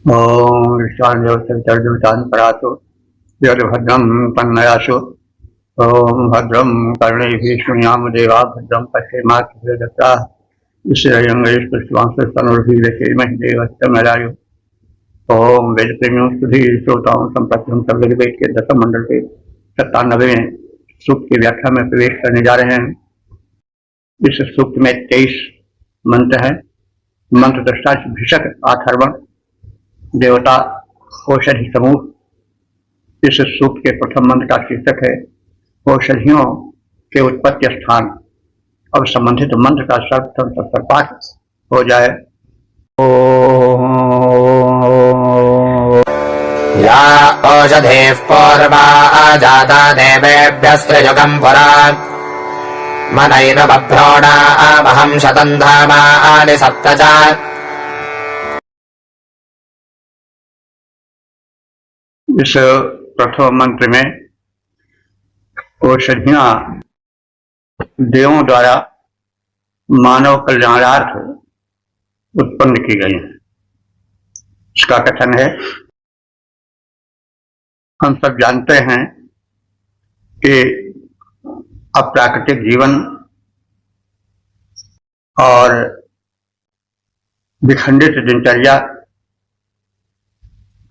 ओम विश्वान् परासो यद्भद्रं तन्नयासो। ओम भद्रं कर्णैः शृणुयाम देवा भद्रं पश्येमाक्षभिर्यजत्राः ईश्वरयङ्गैस्तुष्टवांस्तनुर्भीलक्षेमहि देवस्तमरायु। ओम वेदप्रेमियों सुधी श्रोताओं संप्रति सवेद के दशम मंडल के 97वें सूक्त की व्याख्या में प्रवेश करने जा रहे हैं। इस सूक्त में 23 मंत्र है। मंत्र दृष्टा भिषक आथर्वण देवता औषधि समूह। इस सूक्त के प्रथम मंत्र का शीर्षक है औषधियों के उत्पत्ति स्थान। अब संबंधित मंत्र का सर्वप्रथम पाठ हो जाए। या औषधेः पूर्वा जाता देवेभ्यस्त्रियुगम् पुरा मनैन बभ्रोणा अहं शतं धामानि सप्त च। इस प्रथम मंत्र में औषधियां देवों द्वारा मानव कल्याणार्थ उत्पन्न की गई हैं। इसका कथन है, हम सब जानते हैं कि अप्राकृतिक जीवन और विखंडित दिनचर्या,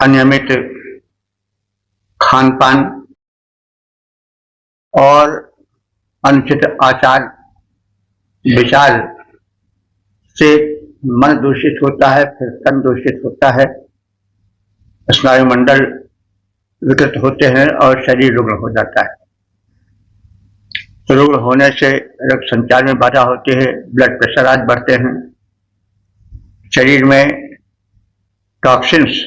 अनियमित खान पान और अनुचित आचार विचार से मन दूषित होता है, फिर तन दूषित होता है, स्नायुमंडल विकृत होते हैं और शरीर रुग्ण हो जाता है। रुग्ण होने से रक्त संचार में बाधा होती है, ब्लड प्रेशर आदि बढ़ते हैं, शरीर में टॉक्सिन्स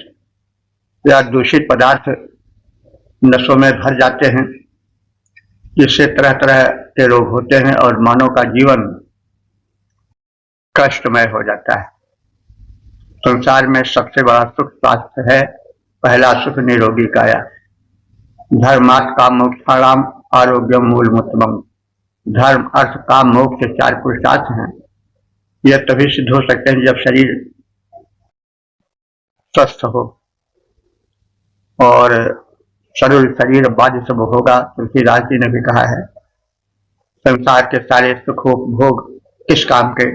या दूषित पदार्थ नसों में भर जाते हैं, जिससे तरह तरह के रोग होते हैं और मानव का जीवन कष्टमय हो जाता है। संसार में सबसे बड़ा सुख स्वास्थ्य है। पहला सुख निरोगी काया। धर्मार्थ काम मोक्षाणाम आरोग्यम मूलमुत्तमम्। धर्म अर्थ काम मोक्ष के 4 पुरुषार्थ हैं। यह तभी सिद्ध हो सकते हैं जब शरीर स्वस्थ हो और शरीर बाध्य सब होगा। तुलसीदास जी ने भी कहा है, संसार के सारे सुख भोग इस काम के,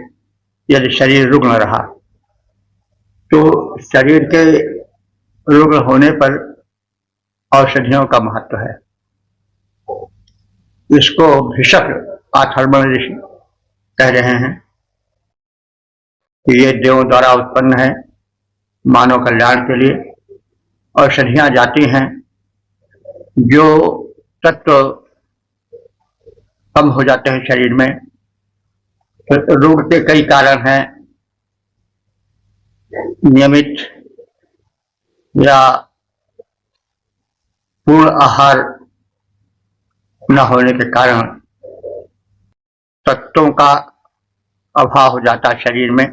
यदि शरीर रुग्ण रहा तो शरीर के रुग्ण होने पर औषधियों का महत्व है। इसको भिषक आथर्वण ऋषि कह रहे हैं कि ये देवों द्वारा उत्पन्न है मानव कल्याण के लिए। औषधियां जाती हैं जो तत्व कम हो जाते हैं शरीर में। तो रोग के कई कारण हैं, नियमित या पूर्ण आहार न होने के कारण तत्वों का अभाव हो जाता है शरीर में,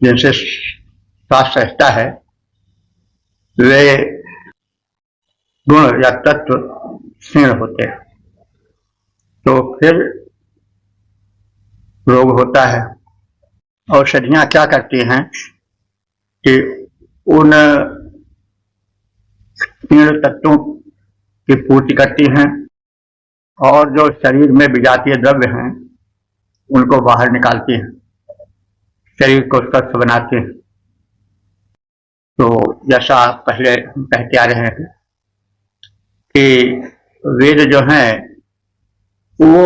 जिनसे स्वास्थ्य रहता है। वे गुण या तत्व क्षीण होते हैं तो फिर रोग होता है। औषधियां क्या करती हैं कि उन क्षीण तत्वों की पूर्ति करती हैं और जो शरीर में विजातीय द्रव्य हैं उनको बाहर निकालती हैं, शरीर को स्वस्थ बनाती हैं। तो जैसा पहले कहते आ रहे हैं कि वेद जो हैं वो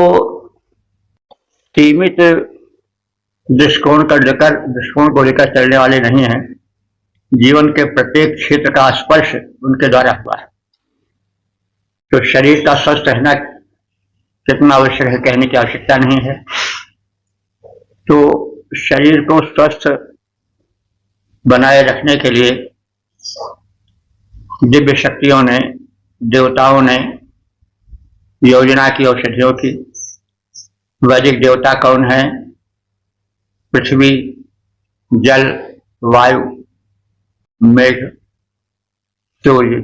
सीमित दृष्टिकोण को लेकर चलने वाले नहीं हैं। जीवन के प्रत्येक क्षेत्र का स्पर्श उनके द्वारा हुआ है। तो शरीर का स्वस्थ रहना कितना आवश्यक है कहने की आवश्यकता नहीं है। तो शरीर को स्वस्थ बनाए रखने के लिए दिव्य शक्तियों ने, देवताओं ने योजना की औषधियों की। वैदिक देवता कौन है? पृथ्वी, जल, वायु, मेघ, सूर्य,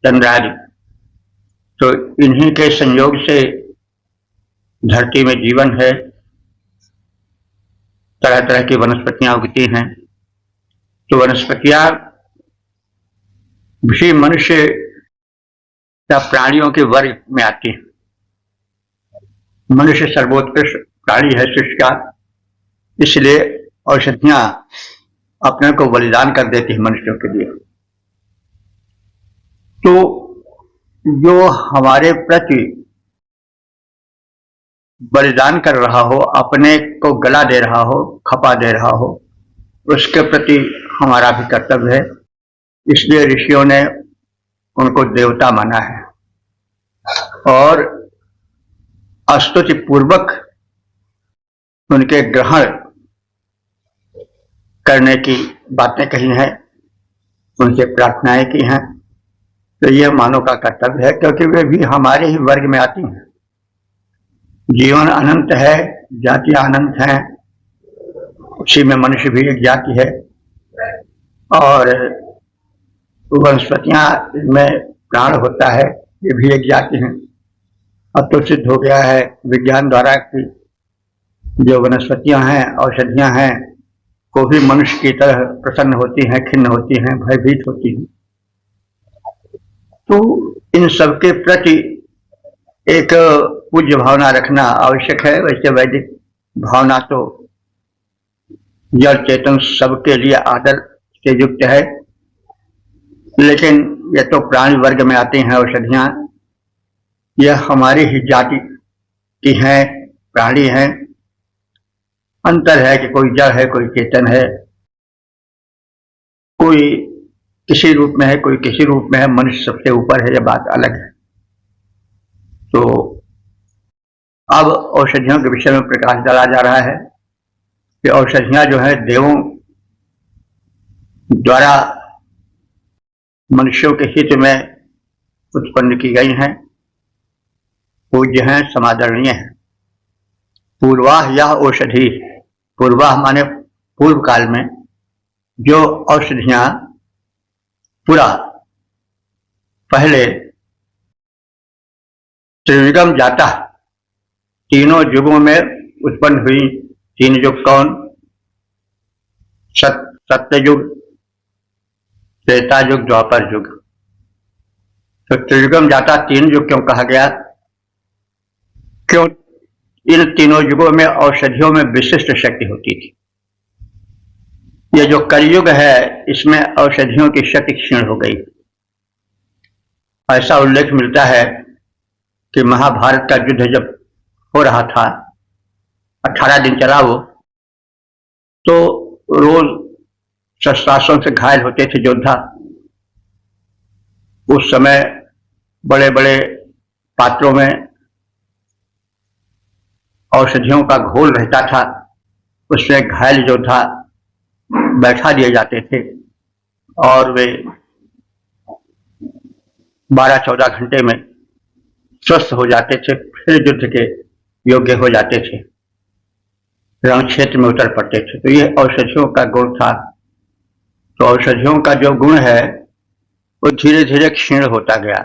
चंद्र आदि। तो इन्हीं के संयोग से धरती में जीवन है, तरह तरह की वनस्पतियां उगती हैं। तो वनस्पतियां भी मनुष्य या प्राणियों के वर्ग में आती है। मनुष्य सर्वोत्कृष्ट प्राणी है सृष्टि का, इसलिए औषधियां अपने को बलिदान कर देती है मनुष्यों के लिए। तो जो हमारे प्रति बलिदान कर रहा हो, अपने को गला दे रहा हो, खपा दे रहा हो, उसके प्रति हमारा भी कर्तव्य है। इसलिए ऋषियों ने उनको देवता माना है और स्तुति पूर्वक उनके ग्रहण करने की बातें कही हैं, उनसे प्रार्थनाएं की हैं। तो यह मानव का कर्तव्य है, क्योंकि वे भी हमारे ही वर्ग में आती हैं। जीवन अनंत है, जातियां अनंत हैं, उसी में मनुष्य भी एक जाति है और वनस्पतियां में प्राण होता है, ये भी एक जाति है। अब तो सिद्ध हो गया है विज्ञान द्वारा कि जो वनस्पतियां हैं, औषधियां हैं, को भी मनुष्य की तरह प्रसन्न होती हैं, खिन्न होती हैं, भयभीत होती हैं। तो इन सबके प्रति एक पूज्य भावना रखना आवश्यक है। वैसे वैदिक भावना तो जड़ चेतन सबके लिए आदर से युक्त है, लेकिन ये तो प्राणी वर्ग में आती हैं औषधियां, यह हमारी ही जाति की हैं, प्राणी हैं। अंतर है कि कोई जड़ है, कोई चेतन है, कोई किसी रूप में है, कोई किसी रूप में है, मनुष्य सबसे ऊपर है, यह बात अलग है। तो अब औषधियों के विषय में प्रकाश डाला जा रहा है कि औषधियां जो है देवों द्वारा मनुष्यों के हित में उत्पन्न की गई हैं, पूज्य हैं, समादरणीय हैं। पूर्वाह यह औषधि, पूर्वाह माने पूर्व काल में जो औषधियां पूरा पहले त्रिविक्रम जाता, तीनों युगों में उत्पन्न हुई। तीन युग कौन? सत्य युग, त्रेता युग, द्वापर युग। तो त्रिविक्रम जाता तीन युग क्यों कहा गया? क्यों? इन तीनों युगों में औषधियों में विशिष्ट शक्ति होती थी। यह जो कलयुग है, इसमें औषधियों की शक्ति क्षीण हो गई। ऐसा उल्लेख मिलता है कि महाभारत का युद्ध जब हो रहा था, 18 दिन चला वो, तो रोज शस्त्रास्त्रों से घायल होते थे योद्धा। उस समय बड़े बड़े पात्रों में औषधियों का घोल रहता था, उसमें घायल योद्धा बैठा दिए जाते थे और वे 12-14 घंटे में स्वस्थ हो जाते थे, फिर युद्ध के योग्य हो जाते थे, रण क्षेत्र में उतर पड़ते थे। तो ये औषधियों का गुण था। तो औषधियों का जो गुण है वो धीरे धीरे क्षीण होता गया।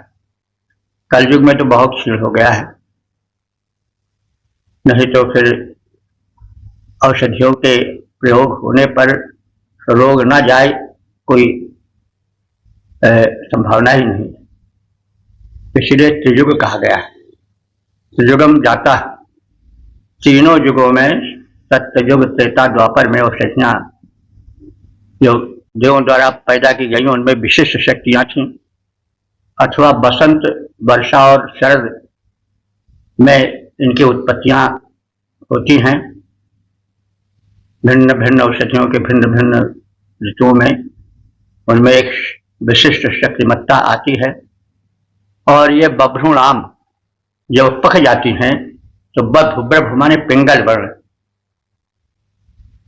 कलयुग में तो बहुत क्षीण हो गया है, नहीं तो फिर औषधियों के प्रयोग होने पर रोग ना जाए कोई संभावना ही नहीं। इसलिए त्रियुग कहा गया है। त्रियुगम जाता, तीनों युगों में सत्ययुग, त्रेता, द्वापर में औषधियां जो देवों द्वारा पैदा की गई उनमें विशिष्ट शक्तियां थीं, अथवा बसंत, वर्षा और शरद में इनकी उत्पत्तियां होती हैं। भिन्न भिन्न औषधियों के भिन्न भिन्न ऋतुओं में उनमें एक विशिष्ट शक्तिमत्ता आती है और ये बभ्रूणाम जब पक जाती हैं तो ब्रभ माने पिंगल वर्ण,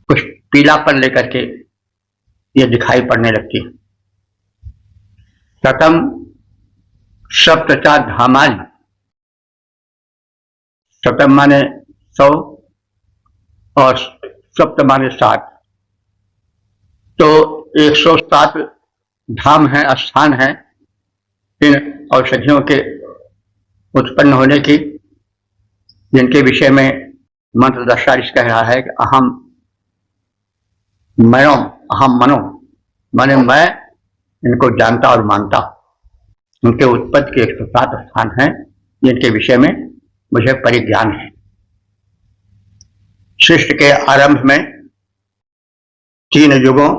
कुछ पीलापन लेकर के ये दिखाई पड़ने लगती है। शतम सप्तचा धामानि, शतम माने 100 और सप्त माने 7, तो 107 धाम है, स्थान है इन औषधियों के उत्पन्न होने की, जिनके विषय में मंत्र दशारिश कह रहा है कि अहम मनो, अहम मनो माने मैं इनको जानता और मानता। इनके उत्पत्ति के 107 स्थान हैं जिनके विषय में मुझे परिज्ञान है। सृष्टि के आरंभ में 3 युगों,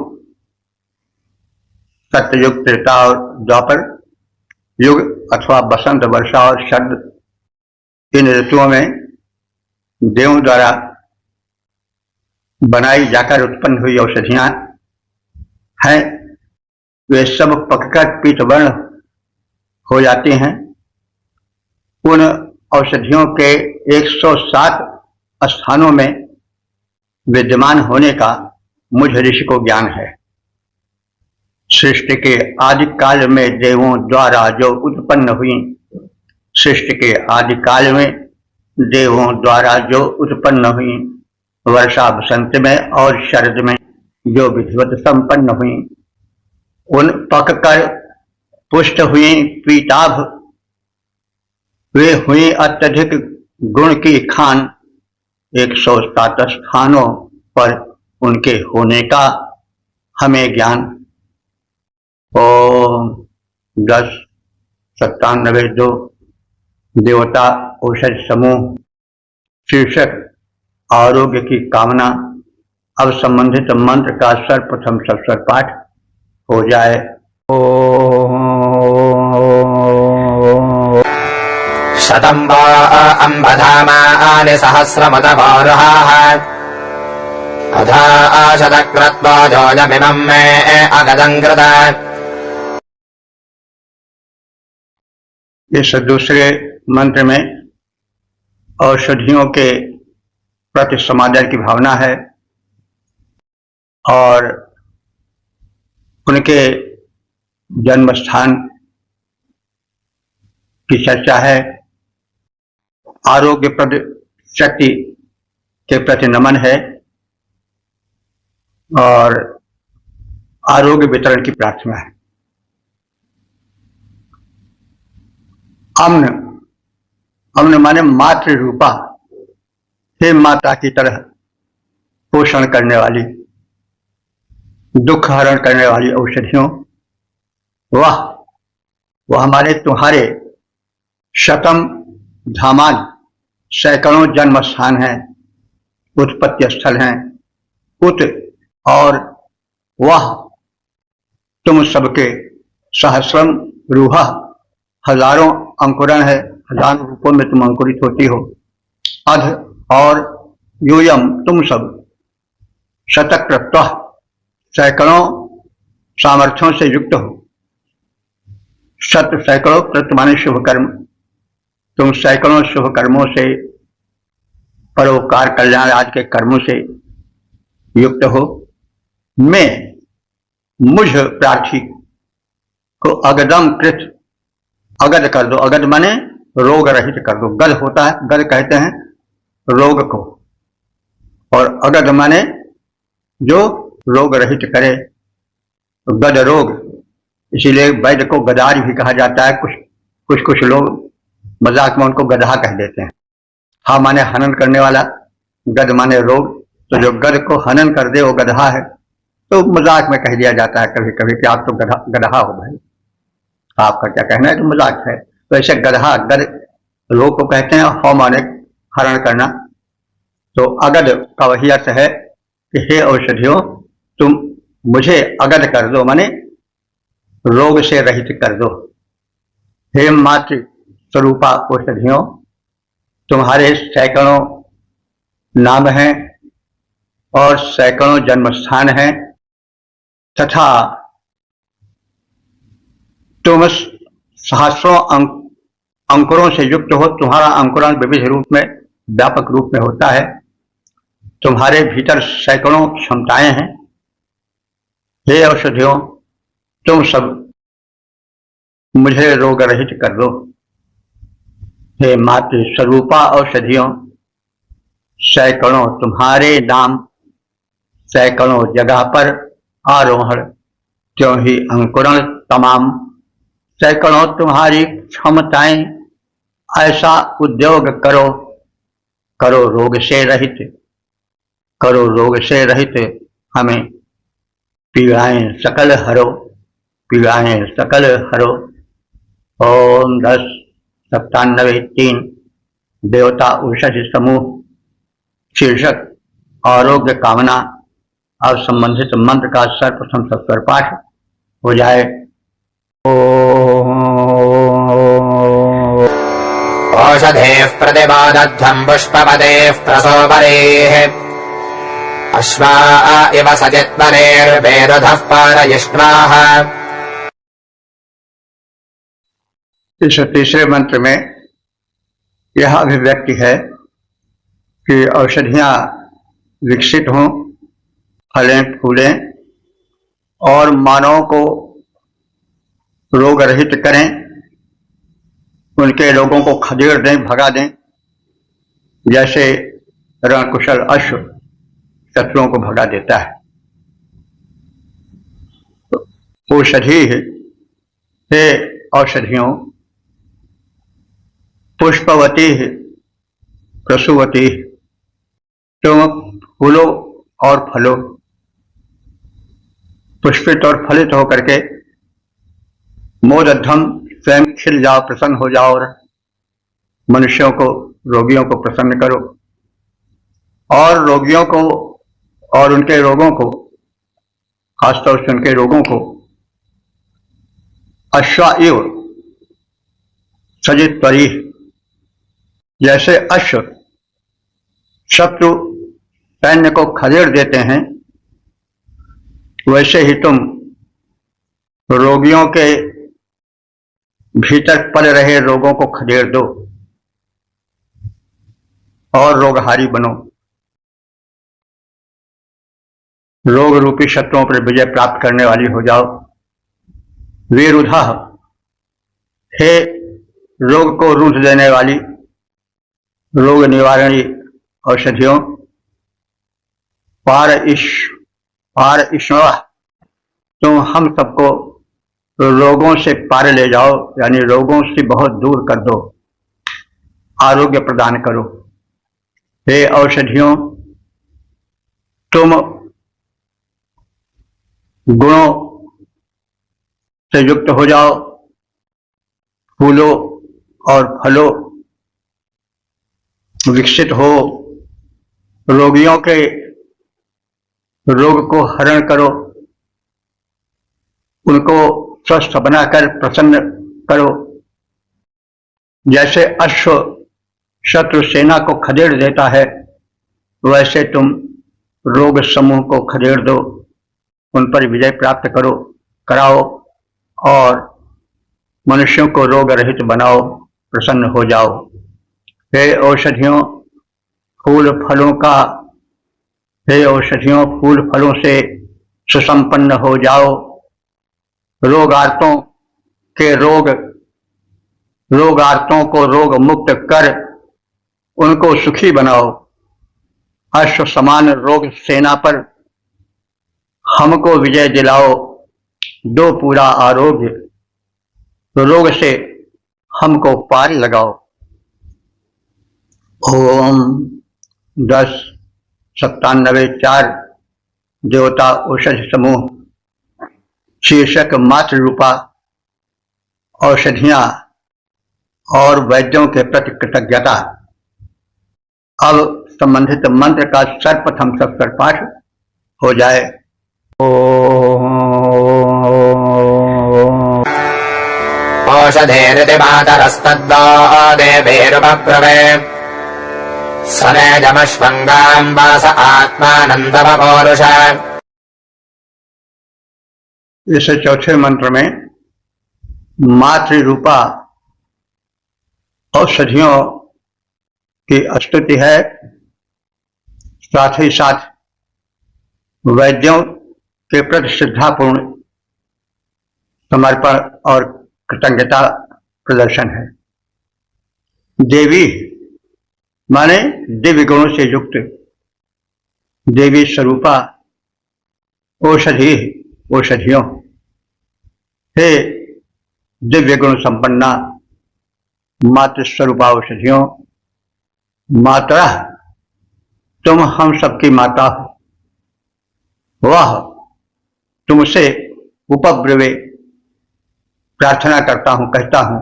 सत्ययुग, त्रेता और द्वापर युग अथवा बसंत, वर्षा और शरद, इन ऋतुओं में देवों द्वारा बनाई जाकर उत्पन्न हुई औषधियां हैं। वे सब पककर पीतवर्ण हो जाती हैं। उन औषधियों के 107 स्थानों में विद्यमान होने का मुझ ऋषि को ज्ञान है। सृष्टि के आदि काल में देवों द्वारा जो उत्पन्न हुई, सृष्टि के आदि काल में देवों द्वारा जो उत्पन्न हुई, वर्षा बसंत में और शरद में जो विधिवत संपन्न हुई, उन पककर पुष्ट हुई पीताभ, वे हुई अत्यधिक गुण की खान। 107 स्थानों पर उनके होने का हमें ज्ञान। ओम 10 97 2 देवता औषध समूह शीर्षक आरोग्य की कामना। अब संबंधित मंत्र का सर्वप्रथम सस्वर पाठ हो जाए। शतं वा अम्बधामानि सहस्रमुतपौरुहाः अथा शतक्रत्वा जोजमिमं मे अगदं कृता। इस दूसरे मंत्र में औषधियों के प्रति समादर की भावना है और उनके जन्म स्थान की चर्चा है। आरोग्यप्रद शक्ति के प्रति नमन है और आरोग्य वितरण की प्रार्थना है। अम्न, अम्न माने मातृ रूपा, हे माता की तरह पोषण करने वाली, दुख हरण करने वाली औषधियों, वह हमारे तुम्हारे शतम धामान, सैकड़ों जन्म स्थान हैं, उत्पत्ति स्थल हैं, उत और वह तुम सबके सहस्रम रूहा, हजारों अंकुरण है, हजारों रूपों में तुम अंकुरित होती हो। अध और यूयम तुम सब, शतक्रत्व सैकड़ों सामर्थ्यों से युक्त हो। शत सैकड़ों, कृत माने शुभ कर्म, तुम सैकड़ों शुभ कर्मों से, परोपकार कल्याण आदि के कर्मों से युक्त हो। मैं मुझ प्रार्थी को अगदम कृत, अगद कर दो। अगद माने रोग रहित कर दो। गद होता है, गद कहते हैं रोग को, और अगद माने जो रोग रहित करे, तो गद रोग। इसीलिए वैद्य को गदार भी कहा जाता है। कुछ लोग मजाक में उनको गधा कह देते हैं। हा माने हनन करने वाला, गद माने रोग। तो जो गद को हनन कर दे वो गधा है। तो मजाक में कह दिया जाता है कभी कभी कि आप तो गधा हो भाई, आपका क्या कहना है, तो मजाक है। तो ऐसे गधा, गद रोग को कहते हैं। हौ माने हरण करना। तो अगद का वही अर्थ है कि हे औषधियों, तुम मुझे अगद कर दो, माने रोग से रहित कर दो। हे मातृ स्वरूपा औषधियों, तुम्हारे सैकड़ों नाम हैं और सैकड़ों जन्म स्थान हैं, तथा तुम सहस्रों अंकुरों से युक्त हो। तुम्हारा अंकुरण विविध रूप में, व्यापक रूप में होता है। तुम्हारे भीतर सैकड़ों क्षमताएं हैं। हे औषधियों, तुम सब मुझे रोग रहित कर दो। हे मातृ स्वरूपा औषधियों, सैकड़ों तुम्हारे नाम, सैकड़ों जगह पर आरोहण, त्यों ही अंकुरण तमाम, सैकड़ों तुम्हारी क्षमताएं। ऐसा उद्योग करो, करो रोग से रहित, करो रोग से रहित, हमें पीड़ाएं सकल हरो। पीड़ाएं सकल हरो। ओम 10 97 3 देवता औषधि समूह शीर्षक आरोग्य कामना। अब संबंधित मंत्र का सर्वप्रथम सत्वर पाठ हो जाए। औषधेः प्रतिपादध्वम् पुष्पपदेः प्रसोपरेः अश्वा इव सचित्वरेर्वेरुधः पारयिष्णाः। इस तीसरे मंत्र में यह अभिव्यक्ति है कि औषधियां विकसित हों, फलें फूलें और मानव को रोग रहित करें, उनके रोगों को खदेड़ दें, भगा दें, जैसे रणकुशल अश्व शत्रुओं को भगा देता है। औषधि हे औषधियों, पुष्पवती प्रसूवती, तुम फूलो और फलो, पुष्पित और फलित होकर के मोदध्वम स्वयं खिल जाओ, प्रसन्न हो जाओ और मनुष्यों को, रोगियों को प्रसन्न करो और रोगियों को और उनके रोगों को, खासतौर से उनके रोगों को अश्वाइव सजित परी, जैसे अश्व शत्रु सैन्य को खदेड़ देते हैं, वैसे ही तुम रोगियों के भीतर पल रहे रोगों को खदेड़ दो और रोगहारी बनो। रोग रूपी शत्रुओं पर विजय प्राप्त करने वाली हो जाओ। वीरुधा, हे रोग को रूठ देने वाली, रोग निवारणी औषधियों, पार ईश्वर, तुम हम सबको रोगों से पार ले जाओ, यानी रोगों से बहुत दूर कर दो, आरोग्य प्रदान करो। हे औषधियों, तुम गुणों से युक्त हो जाओ, फूलो और फलो विकसित हो, रोगियों के रोग को हरण करो, उनको स्वस्थ बनाकर प्रसन्न करो। जैसे अश्व शत्रु सेना को खदेड़ देता है, वैसे तुम रोग समूह को खदेड़ दो, उन पर विजय प्राप्त कराओ और मनुष्यों को रोग रहित बनाओ, प्रसन्न हो जाओ। हे औषधियों, फूल फलों का, हे औषधियों, फूल फलों से सुसंपन्न हो जाओ। रोगार्तों को रोग मुक्त कर उनको सुखी बनाओ। अश्व समान रोग सेना पर हमको विजय दिलाओ, दो पूरा आरोग्य, रोग से हमको पार लगाओ। ओम 10 97 4 देवता औषधि समूह शीर्षक मातृ रूपा औषधियां और वैद्यों के प्रति कृतज्ञता। अब संबंधित मंत्र का सर्वप्रथम सत्वर पाठ हो जाए। औषधेरिति मातरस्तद्वा देवेरुपब्रवे सनेजमश्वङ्गाम्बास आत्मानन्दमपौरुष। इस चौथे मंत्र में मातृ रूपा औषधियों की स्तुति है, साथ ही साथ वैद्यों के प्रति श्रद्धापूर्ण समर्पण और कृतज्ञता प्रदर्शन है। देवी माने दिव्य गुणों से युक्त, देवी स्वरूपा औषधियों, हे दिव्य गुण संपन्ना मातृ स्वरूपा औषधियों, माता तुम हम सबकी माता हो, वह तुमसे उपब्रवे प्रार्थना करता हूं, कहता हूं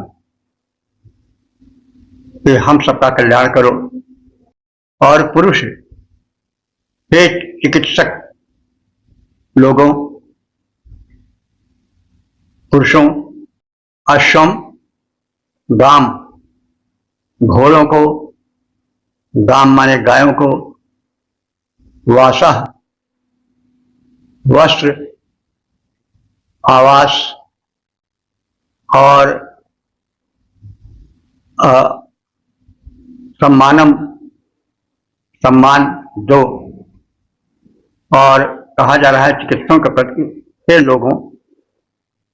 कि हम सबका कल्याण करो। और पुरुष, हे चिकित्सक लोगों, पुरुषों, अश्वम गाम, घोड़ों को, गाम माने गायों को, वासः वस्त्र, आवास और सम्मानम, सम्मान दो। और कहा जा रहा है चिकित्सकों के प्रति, हे लोगों,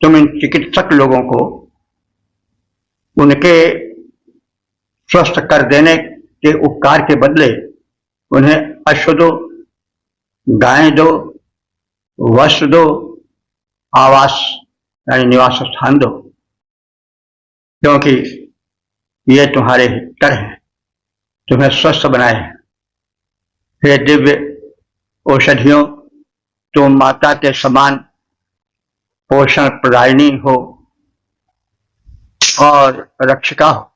तुम इन चिकित्सक लोगों को उनके स्वस्थ कर देने के उपकार के बदले उन्हें अश्व दो, गाय दो, वस्त्र दो, आवास यानी निवास स्थान दो, क्योंकि ये तुम्हारे हितकर हैं, तुम्हें स्वस्थ बनाए हैं। हे दिव्य औषधियों, तुम माता के समान पोषण प्रदायिनी हो और रक्षिका हो।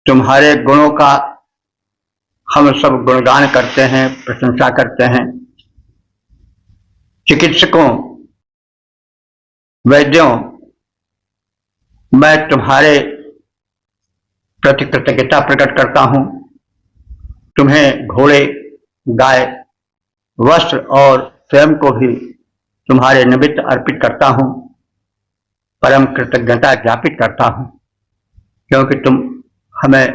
तुम्हारे गुणों का हम सब गुणगान करते हैं, प्रशंसा करते हैं। चिकित्सकों, वैद्यों, मैं तुम्हारे प्रति कृतज्ञता प्रकट करता हूं। तुम्हें घोड़े, गाय, वस्त्र और स्वयं को भी तुम्हारे निमित्त अर्पित करता हूं, परम कृतज्ञता ज्ञापित करता हूं, क्योंकि तुम हमें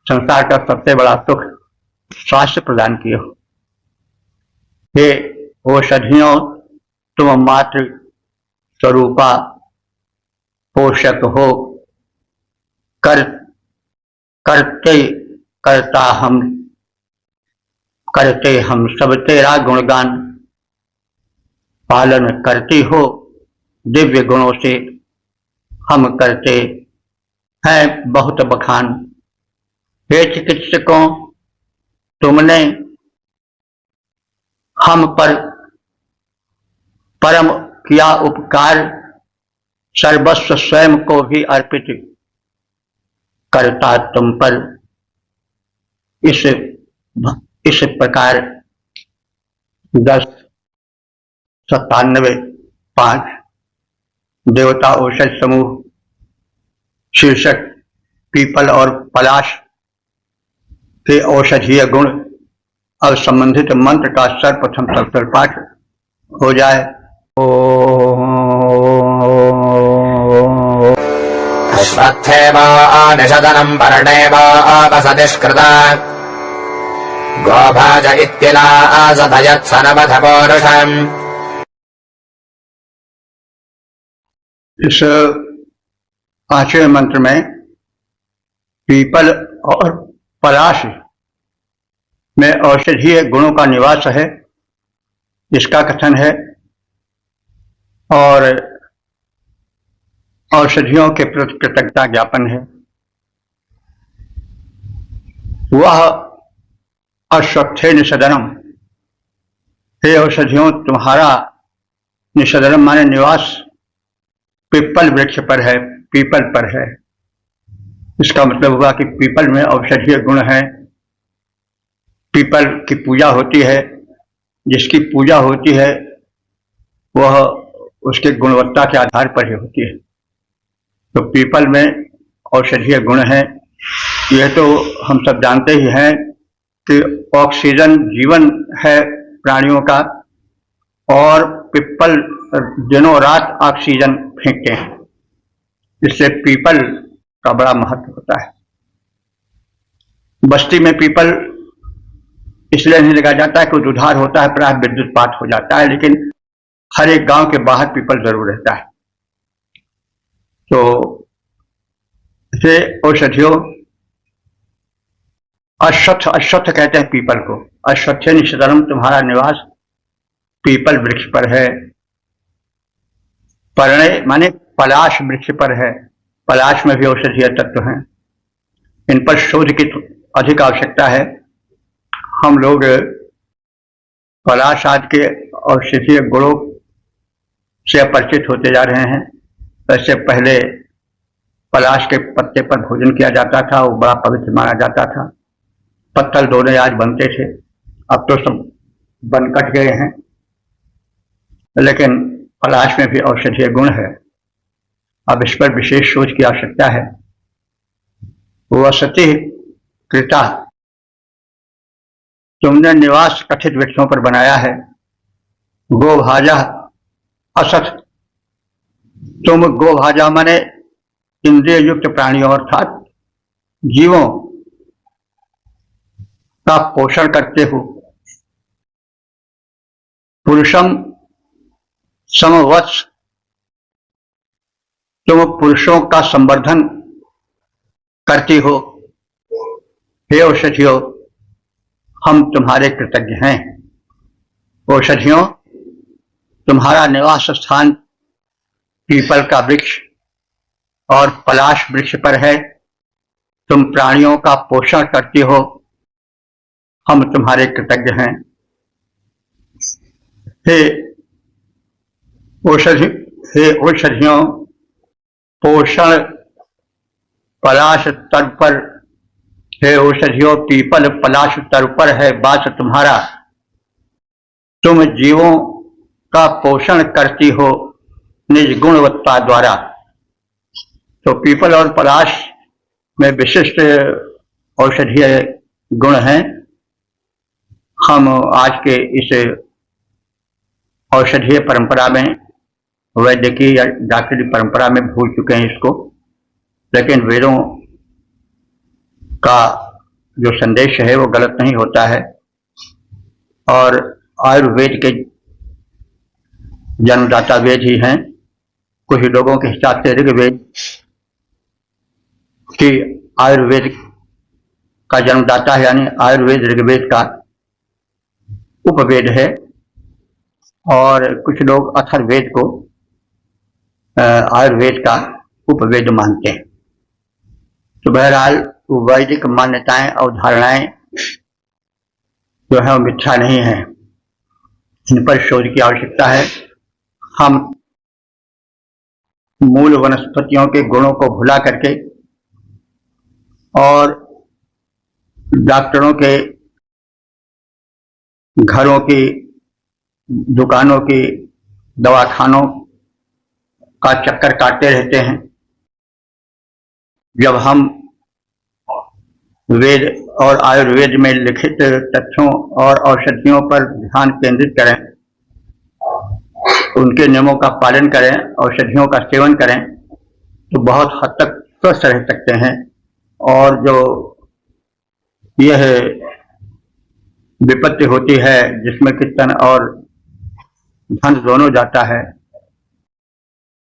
संसार का सबसे बड़ा सुख, स्वास्थ्य प्रदान किए हो। हे औषधियों, तुम मातृ स्वरूपा पोषक हो। करते हम सब तेरा गुणगान, पालन करती हो दिव्य गुणों से हम करते हैं बहुत बखान। हे चिकित्सकों, तुमने हम पर परम किया उपकार, सर्वस्व स्वयं को भी अर्पित करता तुम पर। इस प्रकार 1097-5 देवता औषध समूह शीर्षक पीपल और पलाश के औषधीय गुण और संबंधित मंत्र का सर्वप्रथम सत्तर पाठ हो जाए। अश्वत्थेव निषदनं पर्णेव अपसतिष्कृता गोभाज इत्यलासधयत्सनवध पौरुषम्। इस पांचवें मंत्र में पीपल और पलाश में औषधीय गुणों का निवास है, इसका कथन है, और औषधियों के प्रति कृतज्ञता ज्ञापन है। वह अश्वत्थे निषदनम, हे औषधियों, तुम्हारा निषदनम माने निवास पीपल वृक्ष पर है, पीपल पर है। इसका मतलब हुआ कि पीपल में औषधीय गुण है। पीपल की पूजा होती है, जिसकी पूजा होती है वह उसके गुणवत्ता के आधार पर ही होती है। तो पीपल में औषधीय गुण है। यह तो हम सब जानते ही हैं कि ऑक्सीजन जीवन है प्राणियों का, और पीपल दिनों रात ऑक्सीजन फेंकते हैं। इससे पीपल का बड़ा महत्व होता है। बस्ती में पीपल इसलिए नहीं लगाया जाता है कि उधार होता है, प्राय विद्युतपात हो जाता है, लेकिन हर एक गांव के बाहर पीपल जरूर रहता है। तो इसे औषधियों, अश्वत्थ कहते हैं पीपल को। अश्वत्थे निषदनम, तुम्हारा निवास पीपल वृक्ष पर है। पर्णे माने पलाश वृक्ष पर है। पलाश में भी औषधीय तत्व हैं। इन पर शोध की अधिक आवश्यकता है। हम लोग पलाश आदि के औषधीय गुणों से अपरिचित होते जा रहे हैं। वैसे पहले पलाश के पत्ते पर भोजन किया जाता था, वो बड़ा पवित्र माना जाता था। पत्तल दोनों आज बनते थे, अब तो सब बन कट गए हैं, लेकिन पलाश में भी औषधीय गुण है। अब इस पर विशेष सोच की आवश्यकता है। वसति कृता, तुमने निवास कथित वृक्षों पर बनाया है। गोभाजा असत, तुम गोभाजा माने इंद्रिय युक्त प्राणियों अर्थात जीवों का पोषण करते हो। पुरुषम समवत्स, तुम पुरुषों का संवर्धन करती हो। हे औषधियों, हम तुम्हारे कृतज्ञ हैं। औषधियों, तुम्हारा निवास स्थान पीपल का वृक्ष और पलाश वृक्ष पर है। तुम प्राणियों का पोषण करती हो, हम तुम्हारे कृतज्ञ हैं। हे औषधियों, पोषण पलाश तर पर, हे औषधियों पीपल पलाश तर पर है वास तुम्हारा। तुम जीवों का पोषण करती हो निज गुणवत्ता द्वारा। तो पीपल और पलाश में विशिष्ट औषधीय गुण हैं। हम आज के इस औषधीय परंपरा में, वैद्यकीय या डॉक्टरी परंपरा में भूल चुके हैं इसको, लेकिन वेदों का जो संदेश है वो गलत नहीं होता है। और आयुर्वेद के जन्मदाता वेद ही हैं। कुछ लोगों के हिसाब से ऋग्वेद की आयुर्वेद का जन्मदाता है, यानी आयुर्वेद ऋग्वेद का उपवेद है, और कुछ लोग अथर्ववेद को आयुर्वेद का उपवेद मानते हैं। तो बहरहाल वैदिक मान्यताएं और धारणाएं जो है वो मिथ्या नहीं है, इन पर शोध की आवश्यकता है। हम मूल वनस्पतियों के गुणों को भुला करके और डॉक्टरों के घरों की, दुकानों की, दवाखानों का चक्कर काटते रहते हैं। जब हम वेद और आयुर्वेद में लिखित तथ्यों और औषधियों पर ध्यान केंद्रित करें, उनके नियमों का पालन करें, औषधियों का सेवन करें, तो बहुत हद तक स्वस्थ रह सकते हैं। और जो यह विपत्ति होती है जिसमें कि तन और धन दोनों जाता है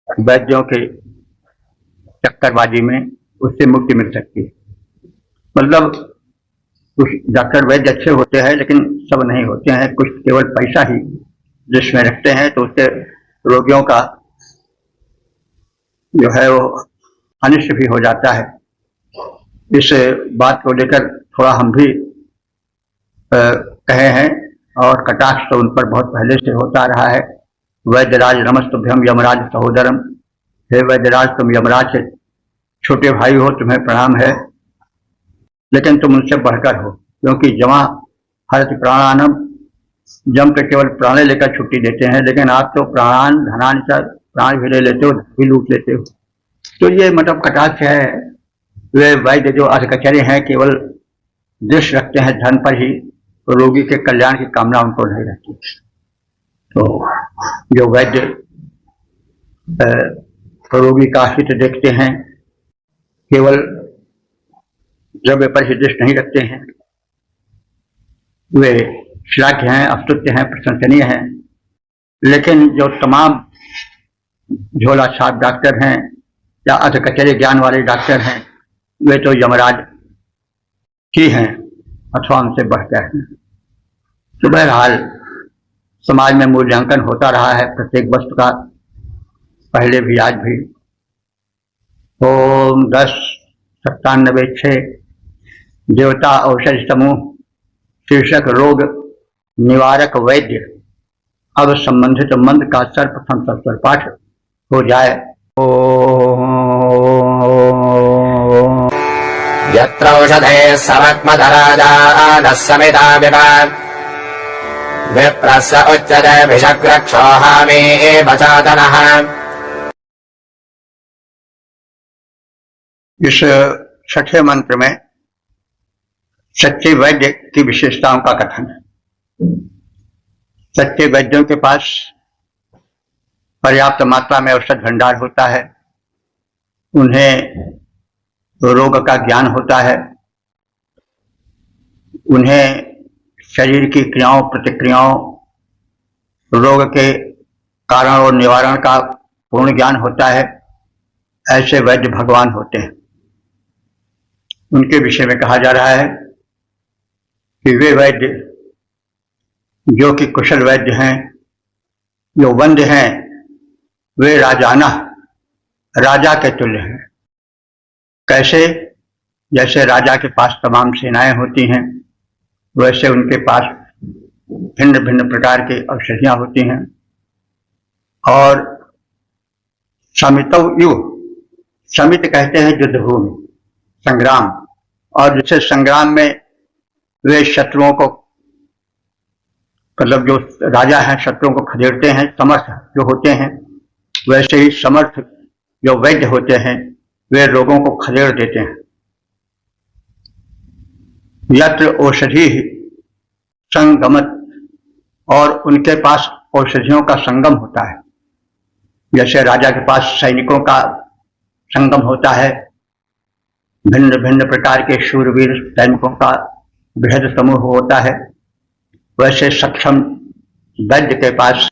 वैद्यों के चक्करबाजी में, उससे मुक्ति मिल सकती है। मतलब कुछ डॉक्टर वैद्य अच्छे होते हैं, लेकिन सब नहीं होते हैं। कुछ केवल पैसा ही जिसमें रखते हैं, तो उससे रोगियों का जो है वो अनिष्ट भी हो जाता है। इस बात को लेकर थोड़ा हम भी कहे हैं, और कटाक्ष तो उन पर बहुत पहले से होता रहा है। वैद्यराज नमस्तुभ्यम यमराज सहोदरम, हे वैद्यराज तुम यमराज से छोटे भाई हो, तुम्हें प्रणाम है, लेकिन तुम उनसे बढ़कर हो, क्योंकि जमा हरति प्राणानम, जम तो केवल प्राण लेकर छुट्टी देते हैं, लेकिन आप तो प्राण धनान प्राण भी ले लेते हो, भी लूट लेते हो। तो ये मतलब कटाक्ष है। वे वैद्य जो अधिकचर्य हैं केवल दृष्टि रखते हैं धन पर ही, तो रोगी के कल्याण की कामना उनको नहीं रहती। तो जो वैद्य रोगी का हित देखते हैं, केवल द्रव्य पर ही दृष्टि नहीं रखते हैं, वे श्लाघ्य हैं, स्तुत्य हैं, प्रशंसनीय हैं। लेकिन जो तमाम झोला छाप डॉक्टर हैं या अधिकचर्य ज्ञान वाले डॉक्टर हैं, वे तो यमराज ही हैं अथवा उनसे बढ़कर हैं। तो बहरहाल समाज में मूल्यांकन होता रहा है प्रत्येक वस्तु का, पहले भी आज भी। ओम 1097 देवता औषधि समूह शीर्षक रोग निवारक वैद्य। अब संबंधित मंत्र का सर्वप्रथम सत्वर पाठ हो जाए। यत्र औषधे समक्मधराजानः समिता विभाग विप्रस्य उच्यते भिषग्रक्षोहामि बचातनः। इस छठे मंत्र में सच्चे वैद्य की विशेषताओं का कथन है। सच्चे वैद्यों के पास पर्याप्त मात्रा में औषध भंडार होता है, उन्हें रोग का ज्ञान होता है, उन्हें शरीर की क्रियाओं प्रतिक्रियाओं, रोग के कारण और निवारण का पूर्ण ज्ञान होता है। ऐसे वैद्य भगवान होते हैं। उनके विषय में कहा जा रहा है कि वे वैद्य जो कि कुशल वैद्य हैं, जो वंद्य हैं, वे राजाना राजा के तुल्य हैं। कैसे? जैसे राजा के पास तमाम सेनाएं होती हैं, वैसे उनके पास भिन्न भिन्न प्रकार की औषधियां होती हैं। और समितौ युग, समित कहते हैं युद्ध भूमि, संग्राम, और जैसे संग्राम में वे शत्रुओं को, मतलब जो राजा हैं शत्रुओं को खदेड़ते हैं, समर्थ जो होते हैं, वैसे ही समर्थ जो वैद्य होते हैं वे रोगों को खदेड़ देते हैं। यत्र औषधि संगमत, और उनके पास औषधियों का संगम होता है। जैसे राजा के पास सैनिकों का संगम होता है, भिन्न भिन्न प्रकार के शूरवीर सैनिकों का बृहद समूह होता है, वैसे सक्षम वैद्य के पास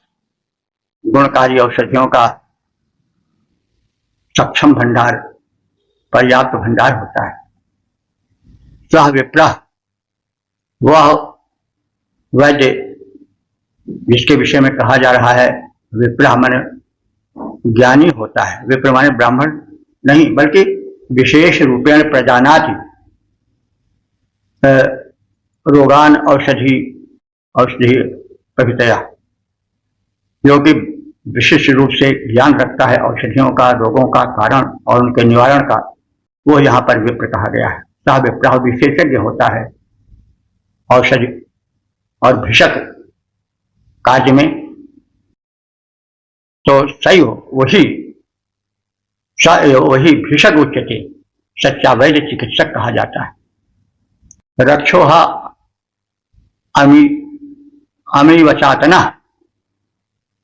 गुणकारी औषधियों का सक्षम भंडार, पर्याप्त भंडार होता है। सह विप्रह, वह वैद्य जिसके विषय में कहा जा रहा है, विप्रह माने ज्ञानी होता है। विप्र माने ब्राह्मण नहीं, बल्कि विशेष रूपेण प्रजानाति रोगान औषधि प्रभृतया, जो कि विशिष्ट रूप से ज्ञान रखता है औषधियों का, रोगों का कारण और उनके निवारण का, वो यहाँ पर विप्र कहा गया है। सह विप्रह विशेषज्ञ होता है औषधि और भिषक कार्य में। तो सही हो वही भिषक उच्यते, सच्चा वैद्य चिकित्सक कहा जाता है। रक्षोहा अमी वचातना,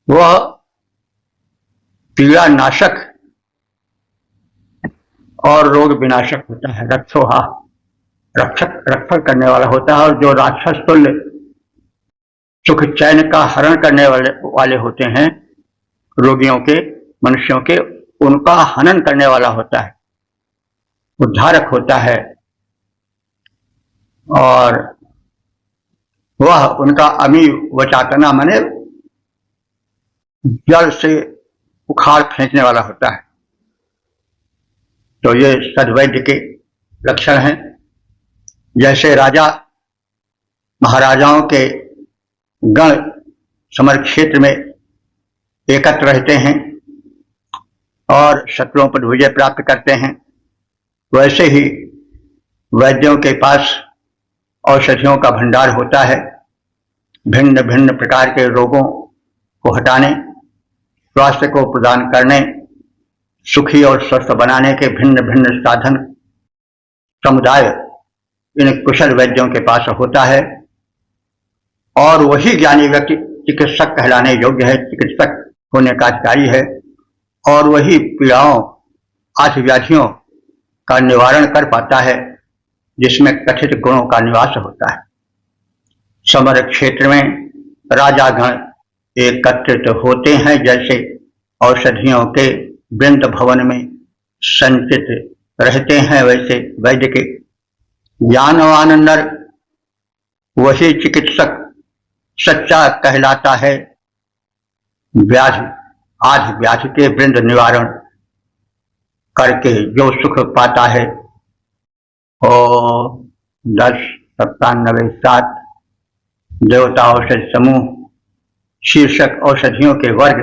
वह पीड़ा नाशक और रोग विनाशक होता है। रक्षोहा रक्षण करने वाला होता है, और जो राक्षस तुल्य सुख चैन का हरण करने वाले होते हैं रोगियों के, मनुष्यों के, उनका हनन करने वाला होता है, उद्धारक होता है। और वह उनका अमी वचातना माने जल से उखाड़ फेंकने वाला होता है। तो ये सद्वैद्य के लक्षण हैं। जैसे राजा महाराजाओं के गण समर क्षेत्र में एकत्र रहते हैं और शत्रुओं पर विजय प्राप्त करते हैं, वैसे ही वैद्यों के पास औषधियों का भंडार होता है। भिन्न भिन्न प्रकार के रोगों को हटाने, स्वास्थ्य को प्रदान करने, सुखी और स्वस्थ बनाने के भिन्न भिन्न साधन समुदाय इन कुशल वैद्यों के पास होता है। और वही ज्ञानी व्यक्ति चिकित्सक कहलाने योग्य है, चिकित्सक होने का अधिकारी है, और वही पीड़ाओं आदि व्याधियों का निवारण कर पाता है जिसमें कथित गुणों का निवास होता है। समर क्षेत्र में राजागण एकत्रित होते हैं, जैसे औषधियों के वृंद भवन में संचित रहते हैं, वैसे वैद्य के ज्ञानवान नर वही चिकित्सक सच्चा कहलाता है। व्याधि आदि व्याधि के वृंद निवारण करके जो सुख पाता है। और 1097 देवता औषधि समूह शीर्षक औषधियों के वर्ग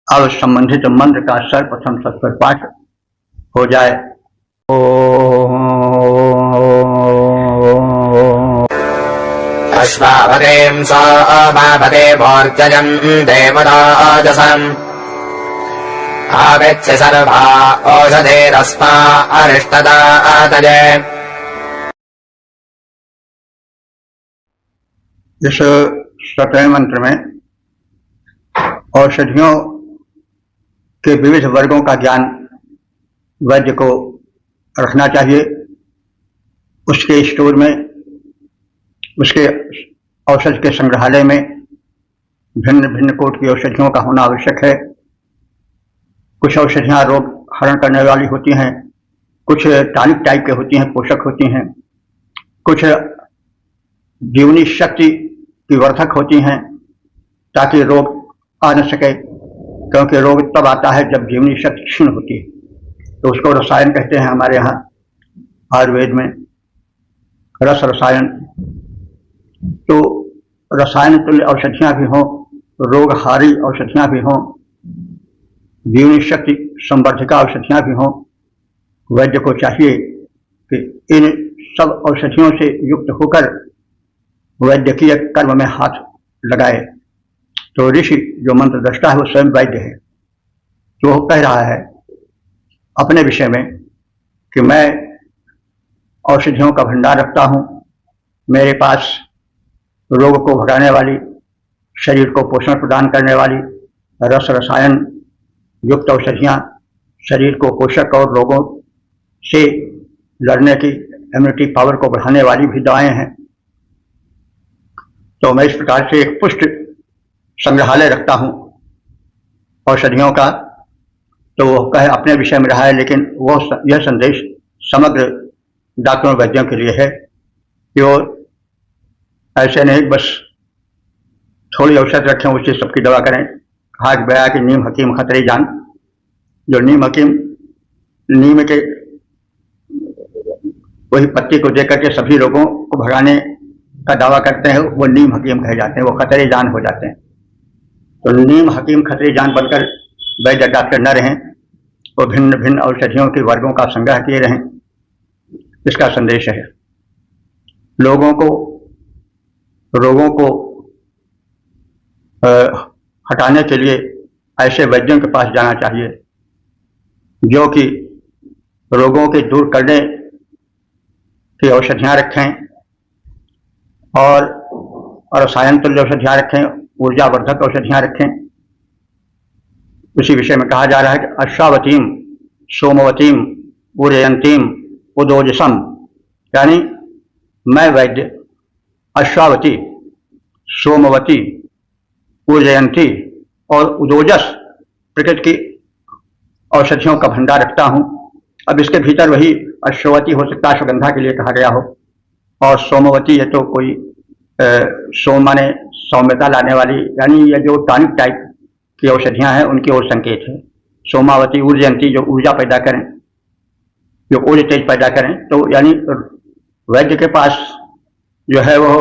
अब संबंधित मंत्र का सर्वप्रथम सत्वर पाठ हो जाए। अश्वावतीं सोमावते मोर्जयम् देवराजसम् आविच्य सर्वा ओषधेरस्मा अरिष्टदातये। इस 17वें मंत्र में औषधियों के विविध वर्गों का ज्ञान वैद्य को रखना चाहिए। उसके स्टोर में, उसके औषध के संग्रहालय में भिन्न भिन्न कोट की औषधियों का होना आवश्यक है। कुछ औषधियाँ रोग हरण करने वाली होती हैं, कुछ टॉनिक टाइप के होती हैं, पोषक होती हैं, कुछ जीवनी शक्ति की वर्धक होती हैं ताकि रोग आ न सके, क्योंकि रोग तब आता है जब जीवनी शक्ति क्षीण होती है। तो उसको रसायन कहते हैं हमारे यहाँ आयुर्वेद में, रस रसायन। तो रसायन तुल्य औषधियाँ भी हों, रोगहारी औषधियाँ भी हों, जीवनी शक्ति संवर्धिका औषधियाँ भी हों, वैद्य को चाहिए कि इन सब औषधियों से युक्त होकर वैद्यकीय कर्म में हाथ लगाए। तो ऋषि जो मंत्र दृष्टा है वो स्वयं वैद्य है। तो वो कह रहा है अपने विषय में कि मैं औषधियों का भंडार रखता हूँ, मेरे पास रोग को भगाने वाली, शरीर को पोषण प्रदान करने वाली रस रसायन युक्त औषधियाँ शरीर को पोषक और रोगों से लड़ने की इम्यूनिटी पावर को बढ़ाने वाली भी दवाएं हैं। तो मैं इस प्रकार से एक पुष्ट संग्रहालय रखता हूँ औषधियों का। तो वो कहे अपने विषय में रहा है, लेकिन वो यह संदेश समग्र डॉक्टरों वैद्यों के लिए है कि वो ऐसे नहीं बस थोड़ी औषध रखें उससे सबकी दवा करें। कहा गया कि नीम हकीम खतरे जान। जो नीम हकीम नीम के वही पत्ती को देकर के सभी रोगों को भगाने का दावा करते हैं, वो नीम हकीम कहे जाते हैं, वो खतरे जान हो जाते हैं। तो नीम हकीम खतरे जान बनकर वैद्य डॉक्टर न रहें, वो भिन्न भिन्न औषधियों के वर्गों का संग्रह किए रहें। इसका संदेश है लोगों को रोगों को हटाने के लिए ऐसे वैद्यों के पास जाना चाहिए जो कि रोगों के दूर करने की औषधियाँ रखें और रसायन तुल्य औषधियाँ रखें, ऊर्जावर्धक औषधियाँ रखें। उसी विषय में कहा जा रहा है कि अश्वावतीम सोमवतीम उदयंतीम उदोजसम, यानी मैं वैद्य अश्वावती, सोमवती, उदयंती और उदोजस प्रकृति की औषधियों का भंडार रखता हूँ। अब इसके भीतर वही अश्ववती हो सकता है, अश्वगंधा के लिए कहा गया हो, और सोमवती है तो कोई सोम माने सौम्यता लाने वाली, यानी ये जो टॉनिक टाइप की औषधियाँ हैं उनकी ओर संकेत है। सोमावती ऊर्जयंती, जो ऊर्जा पैदा करें, जो ऊर्जा तेज पैदा करें। तो यानी वैद्य के पास जो है वो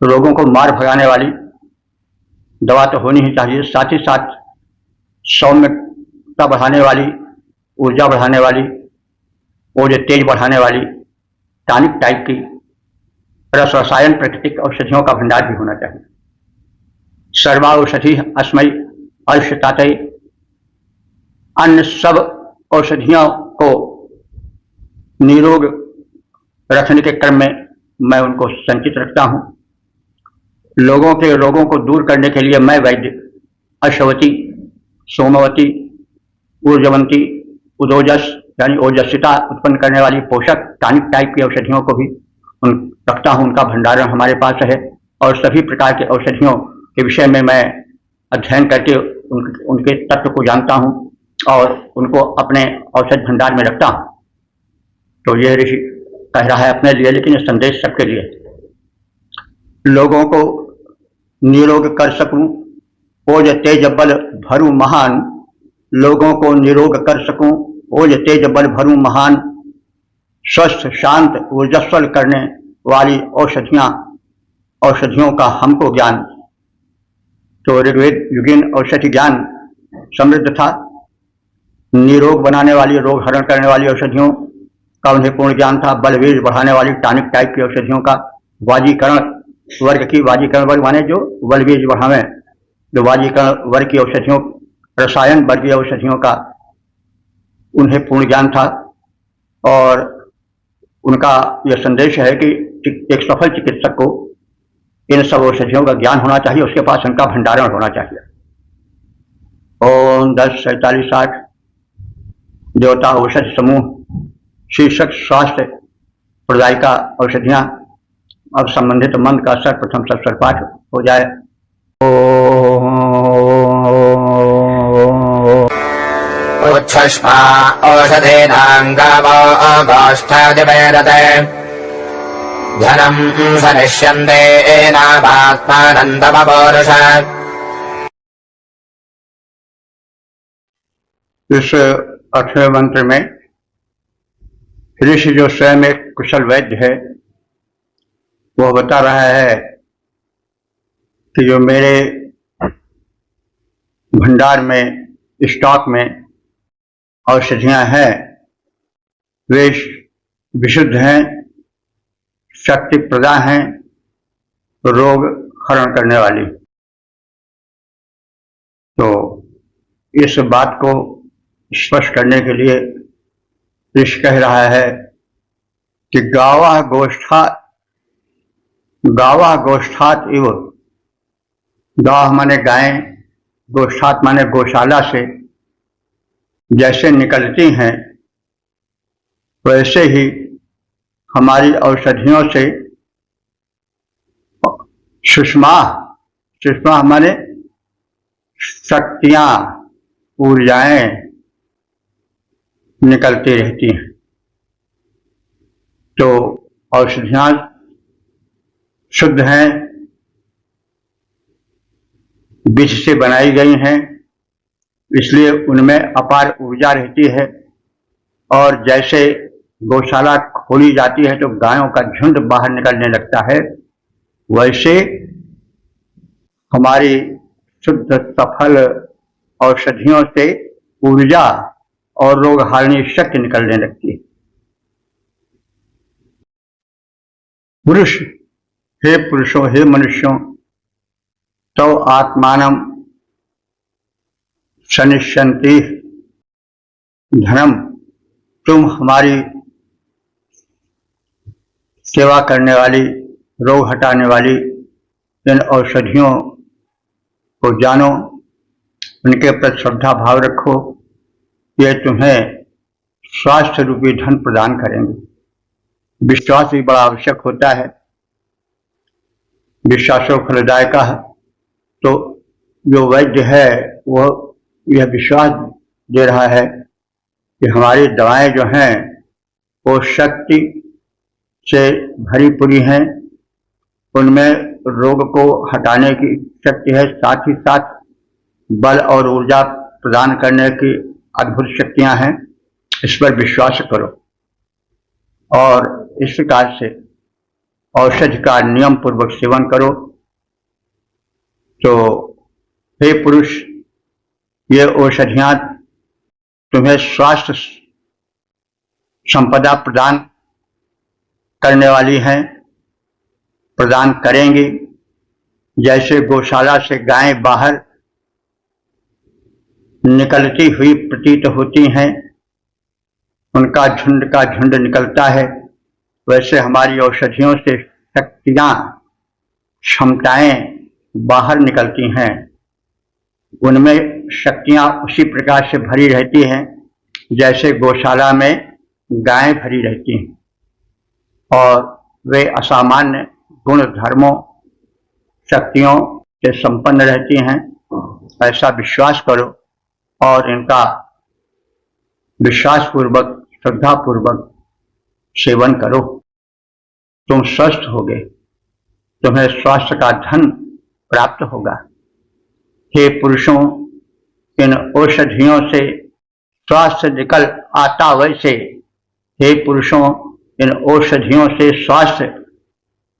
रोगों को मार भगाने वाली दवा तो होनी ही चाहिए, साथ ही साथ सौम्यता बढ़ाने वाली, ऊर्जा बढ़ाने वाली, ऊर्जा तेज बढ़ाने वाली टॉनिक टाइप की रस रसायन प्राकृतिक औषधियों का भंडार भी होना चाहिए। सर्वा औषधि अस्मयी आयुष्यतातये, अन्य सब औषधियों को निरोग रखने के क्रम में मैं उनको संचित रखता हूँ। लोगों के रोगों को दूर करने के लिए मैं वैद्य अश्ववती, सोमवती, ऊर्जवंती, उदोजस यानी ओजस्विता उत्पन्न करने वाली पोषक टॉनिक टाइप की औषधियों को भी रखता हूँ। उनका भंडारण हमारे पास है और सभी प्रकार के औषधियों के विषय में मैं अध्ययन करके उनके तत्व को जानता हूँ और उनको अपने औषध भंडार में रखता हूँ। तो ये ऋषि कह रहा है अपने लिए, लेकिन ये संदेश सबके लिए। लोगों को निरोग कर सकूं, ओज तेज बल भरू महान, लोगों को निरोग कर सकूं, ओज तेज बल भरू महान, स्वस्थ शांत ऊर्जस्वल करने वाली औषधियों का हमको ज्ञान। तो ऋग्वेद युगीन औषधि ज्ञान समृद्ध था। निरोग बनाने वाली, रोग हरण करने वाली औषधियों का उन्हें पूर्ण ज्ञान था। बल वीर बढ़ाने वाली टॉनिक टाइप की औषधियों का, वाजीकरण वर्ग की, वाजीकरण वर्ग माने जो बल वीर बढ़ावे, जो वाजीकरण वर्ग की औषधियों, रसायन वर्गीय औषधियों का उन्हें पूर्ण ज्ञान था। और उनका यह संदेश है कि एक सफल चिकित्सक को इन सब औषधियों का ज्ञान होना चाहिए, उसके पास उनका भंडारण होना चाहिए। ओम 10 47 60 देवता औषधि समूह शीर्षक स्वास्थ्य प्रदायिका औषधियां। अब संबंधित मंत्र का सर्वप्रथम सत्सर पाठ हो जाए। उच्छ्वा औषधेनां गावो गोष्ठादिवेदते धनम् सनिष्यन्ते एनाभात्मानन्दमपोरुष। इस 8वें मंत्र में ऋषि जो स्वयं एक कुशल वैद्य है, वह बता रहा है कि जो मेरे भंडार में, स्टॉक में औषधियां हैं वे विशुद्ध हैं, शक्ति प्रदा हैं, रोग हरण करने वाली। तो इस बात को स्पष्ट करने के लिए ऋषि कह रहा है कि गावा गोष्ठात इव, गाव माने गायें, गोष्ठात माने गौशाला से जैसे निकलती हैं, वैसे ही हमारी औषधियों से सुषमा माने शक्तियां, ऊर्जाएं निकलती रहती हैं। तो औषधियां शुद्ध हैं, विष से बनाई गई हैं, इसलिए उनमें अपार ऊर्जा रहती है। और जैसे गौशाला खोली जाती है तो गायों का झुंड बाहर निकलने लगता है, वैसे हमारी शुद्ध सफल औषधियों से ऊर्जा और रोग हारणी शक्ति निकलने लगती है। पुरुष, हे पुरुषों, हे मनुष्यों, तो आत्मानम सनिष्यन्ति धनम, तुम हमारी सेवा करने वाली, रोग हटाने वाली इन औषधियों को जानो, उनके प्रति श्रद्धा भाव रखो, ये तुम्हें स्वास्थ्य रूपी धन प्रदान करेंगे। विश्वास भी बड़ा आवश्यक होता है, विश्वासो फलदायक। तो जो वैद्य है वह यह विश्वास दे रहा है कि हमारी दवाएं जो हैं वो शक्ति से भरी पूरी हैं, उनमें रोग को हटाने की शक्ति है, साथ ही साथ बल और ऊर्जा प्रदान करने की अद्भुत शक्तियां हैं। इस पर विश्वास करो और इस प्रकार से औषधि का नियम पूर्वक सेवन करो। तो हे पुरुष, ये औषधियां तुम्हें स्वास्थ्य संपदा प्रदान करने वाली हैं, प्रदान करेंगी। जैसे गौशाला से गायें बाहर निकलती हुई प्रतीत होती हैं, उनका झुंड का झुंड निकलता है, वैसे हमारी औषधियों से शक्तियां, क्षमताएं बाहर निकलती हैं। उनमें शक्तियां उसी प्रकार से भरी रहती हैं जैसे गौशाला में गायें भरी रहती हैं, और वे असामान्य गुण धर्मों, शक्तियों से संपन्न रहती हैं। ऐसा विश्वास करो और इनका विश्वास पूर्वक, श्रद्धा पूर्वक सेवन करो। तुम स्वस्थ होगे, तुम्हें स्वास्थ्य का धन प्राप्त होगा। हे पुरुषों, इन औषधियों से स्वास्थ्य निकल आता वैसे, हे पुरुषों, इन औषधियों से स्वास्थ्य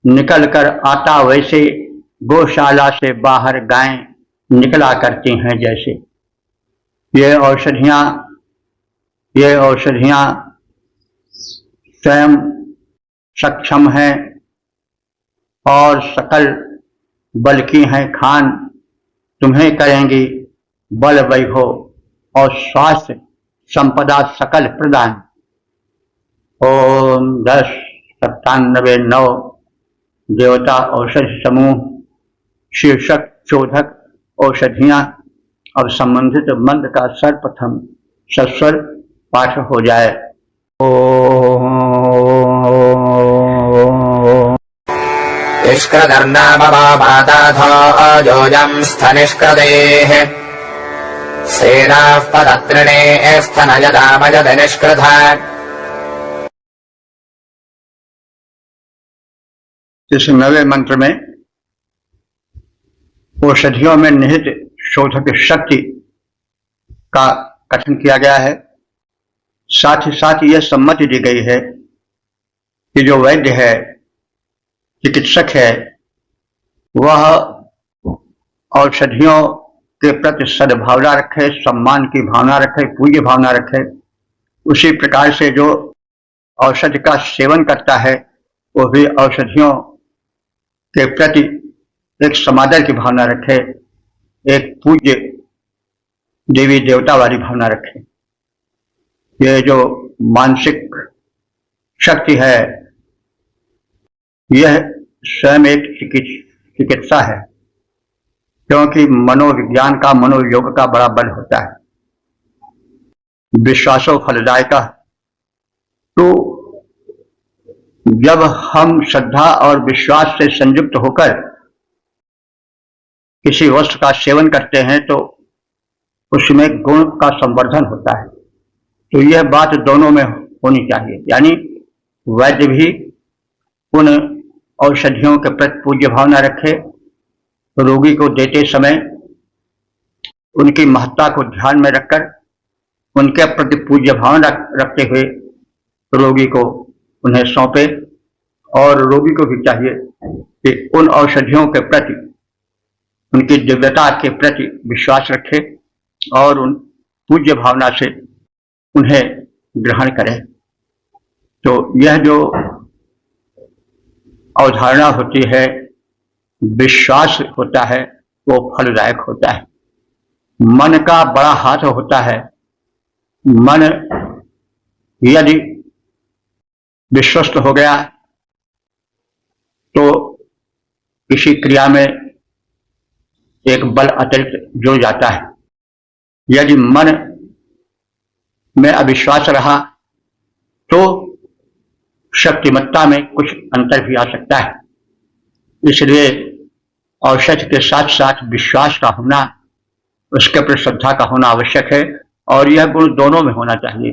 निकल कर आता वैसे गौशाला से बाहर गायें निकला करती हैं। जैसे ये औषधियाँ स्वयं सक्षम हैं और सकल बल की हैं खान, तुम्हें करेंगी बल वैभव और स्वास्थ्य संपदा सकल प्रदान। ओम 10, 97, 9 देवता औषधि समूह शीर्षक चोदक औषधियाँ और संबंधित मंत्र का सर्वप्रथम सस्वर पाठ हो जाए। निष्कृतर्नामपादाथोऽजोऽयं स्थनिष्कृतेः सेनाः पदत्रिणे स्थनयदामयद निष्कृता। इस 9वें मंत्र में औषधियों में निहित शोधक शक्ति का कथन किया गया है। साथ ही साथ यह सम्मति दी गई है कि जो वैद्य है, चिकित्सक है, वह औषधियों के प्रति सद्भावना रखे, सम्मान की भावना रखे, पूज्य भावना रखे। उसी प्रकार से जो औषधि का सेवन करता है वो भी औषधियों के प्रति एक समादर की भावना रखे, एक पूज्य देवी देवता वाली भावना रखे। ये जो मानसिक शक्ति है यह स्वयं एक चिकित्सा है, क्योंकि मनोविज्ञान का, मनोयोग का बड़ा बल होता है। विश्वासो फलदायक। तो जब हम श्रद्धा और विश्वास से संयुक्त होकर किसी वस्तु का सेवन करते हैं तो उसमें गुण का संवर्धन होता है। तो यह बात दोनों में होनी चाहिए, यानी वैद्य भी उन औषधियों के प्रति पूज्य भावना रखे, रोगी को देते समय उनकी महत्ता को ध्यान में रखकर उनके प्रति पूज्य भावना रखते हुए रोगी को उन्हें सौंपे। और रोगी को भी चाहिए कि उन औषधियों के प्रति, उनकी दिव्यता के प्रति विश्वास रखे और उन पूज्य भावना से उन्हें ग्रहण करें। तो यह जो अवधारणा होती है, विश्वास होता है, वो फलदायक होता है। मन का बड़ा हाथ होता है। मन यदि विश्वस्त हो गया तो किसी क्रिया में एक बल अतिरिक्त जुड़ जाता है। यदि मन में अविश्वास रहा तो शक्तिमत्ता में कुछ अंतर भी आ सकता है। इसलिए औषधि के साथ साथ विश्वास का होना, उसके प्रति श्रद्धा का होना आवश्यक है। और यह गुण दोनों में होना चाहिए,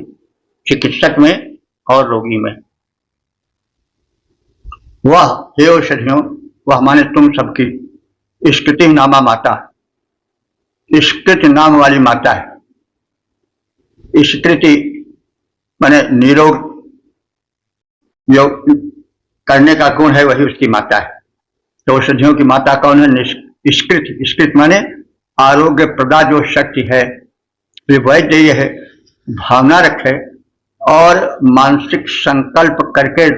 चिकित्सक में और रोगी में। वह हे औषधियों, वह माने तुम सबकी स्कृति नामा माता, स्कृति नाम वाली माता है। स्कृति माने निरोग योग करने का गुण है, वही उसकी माता है। तो औषधियों की माता कौन है? स्कृति। स्कृति माने आरोग्य प्रदा जो शक्ति है। वैद्य यह भावना रखे और मानसिक संकल्प करके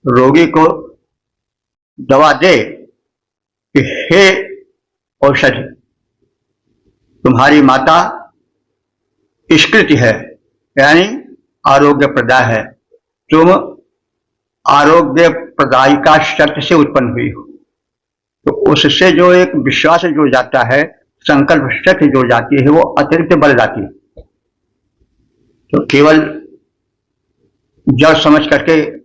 रोगी को दवा दे कि हे औषधि, तुम्हारी माता स्कृति है, यानी आरोग्य प्रदा है। तुम आरोग्य प्रदायिका शक्ति से उत्पन्न हुई हो। तो उससे जो एक विश्वास जुड़ जाता है, संकल्प शक्ति जुड़ जाती है, वो अतिरिक्त बल जाती है। तो केवल जड़ समझ करके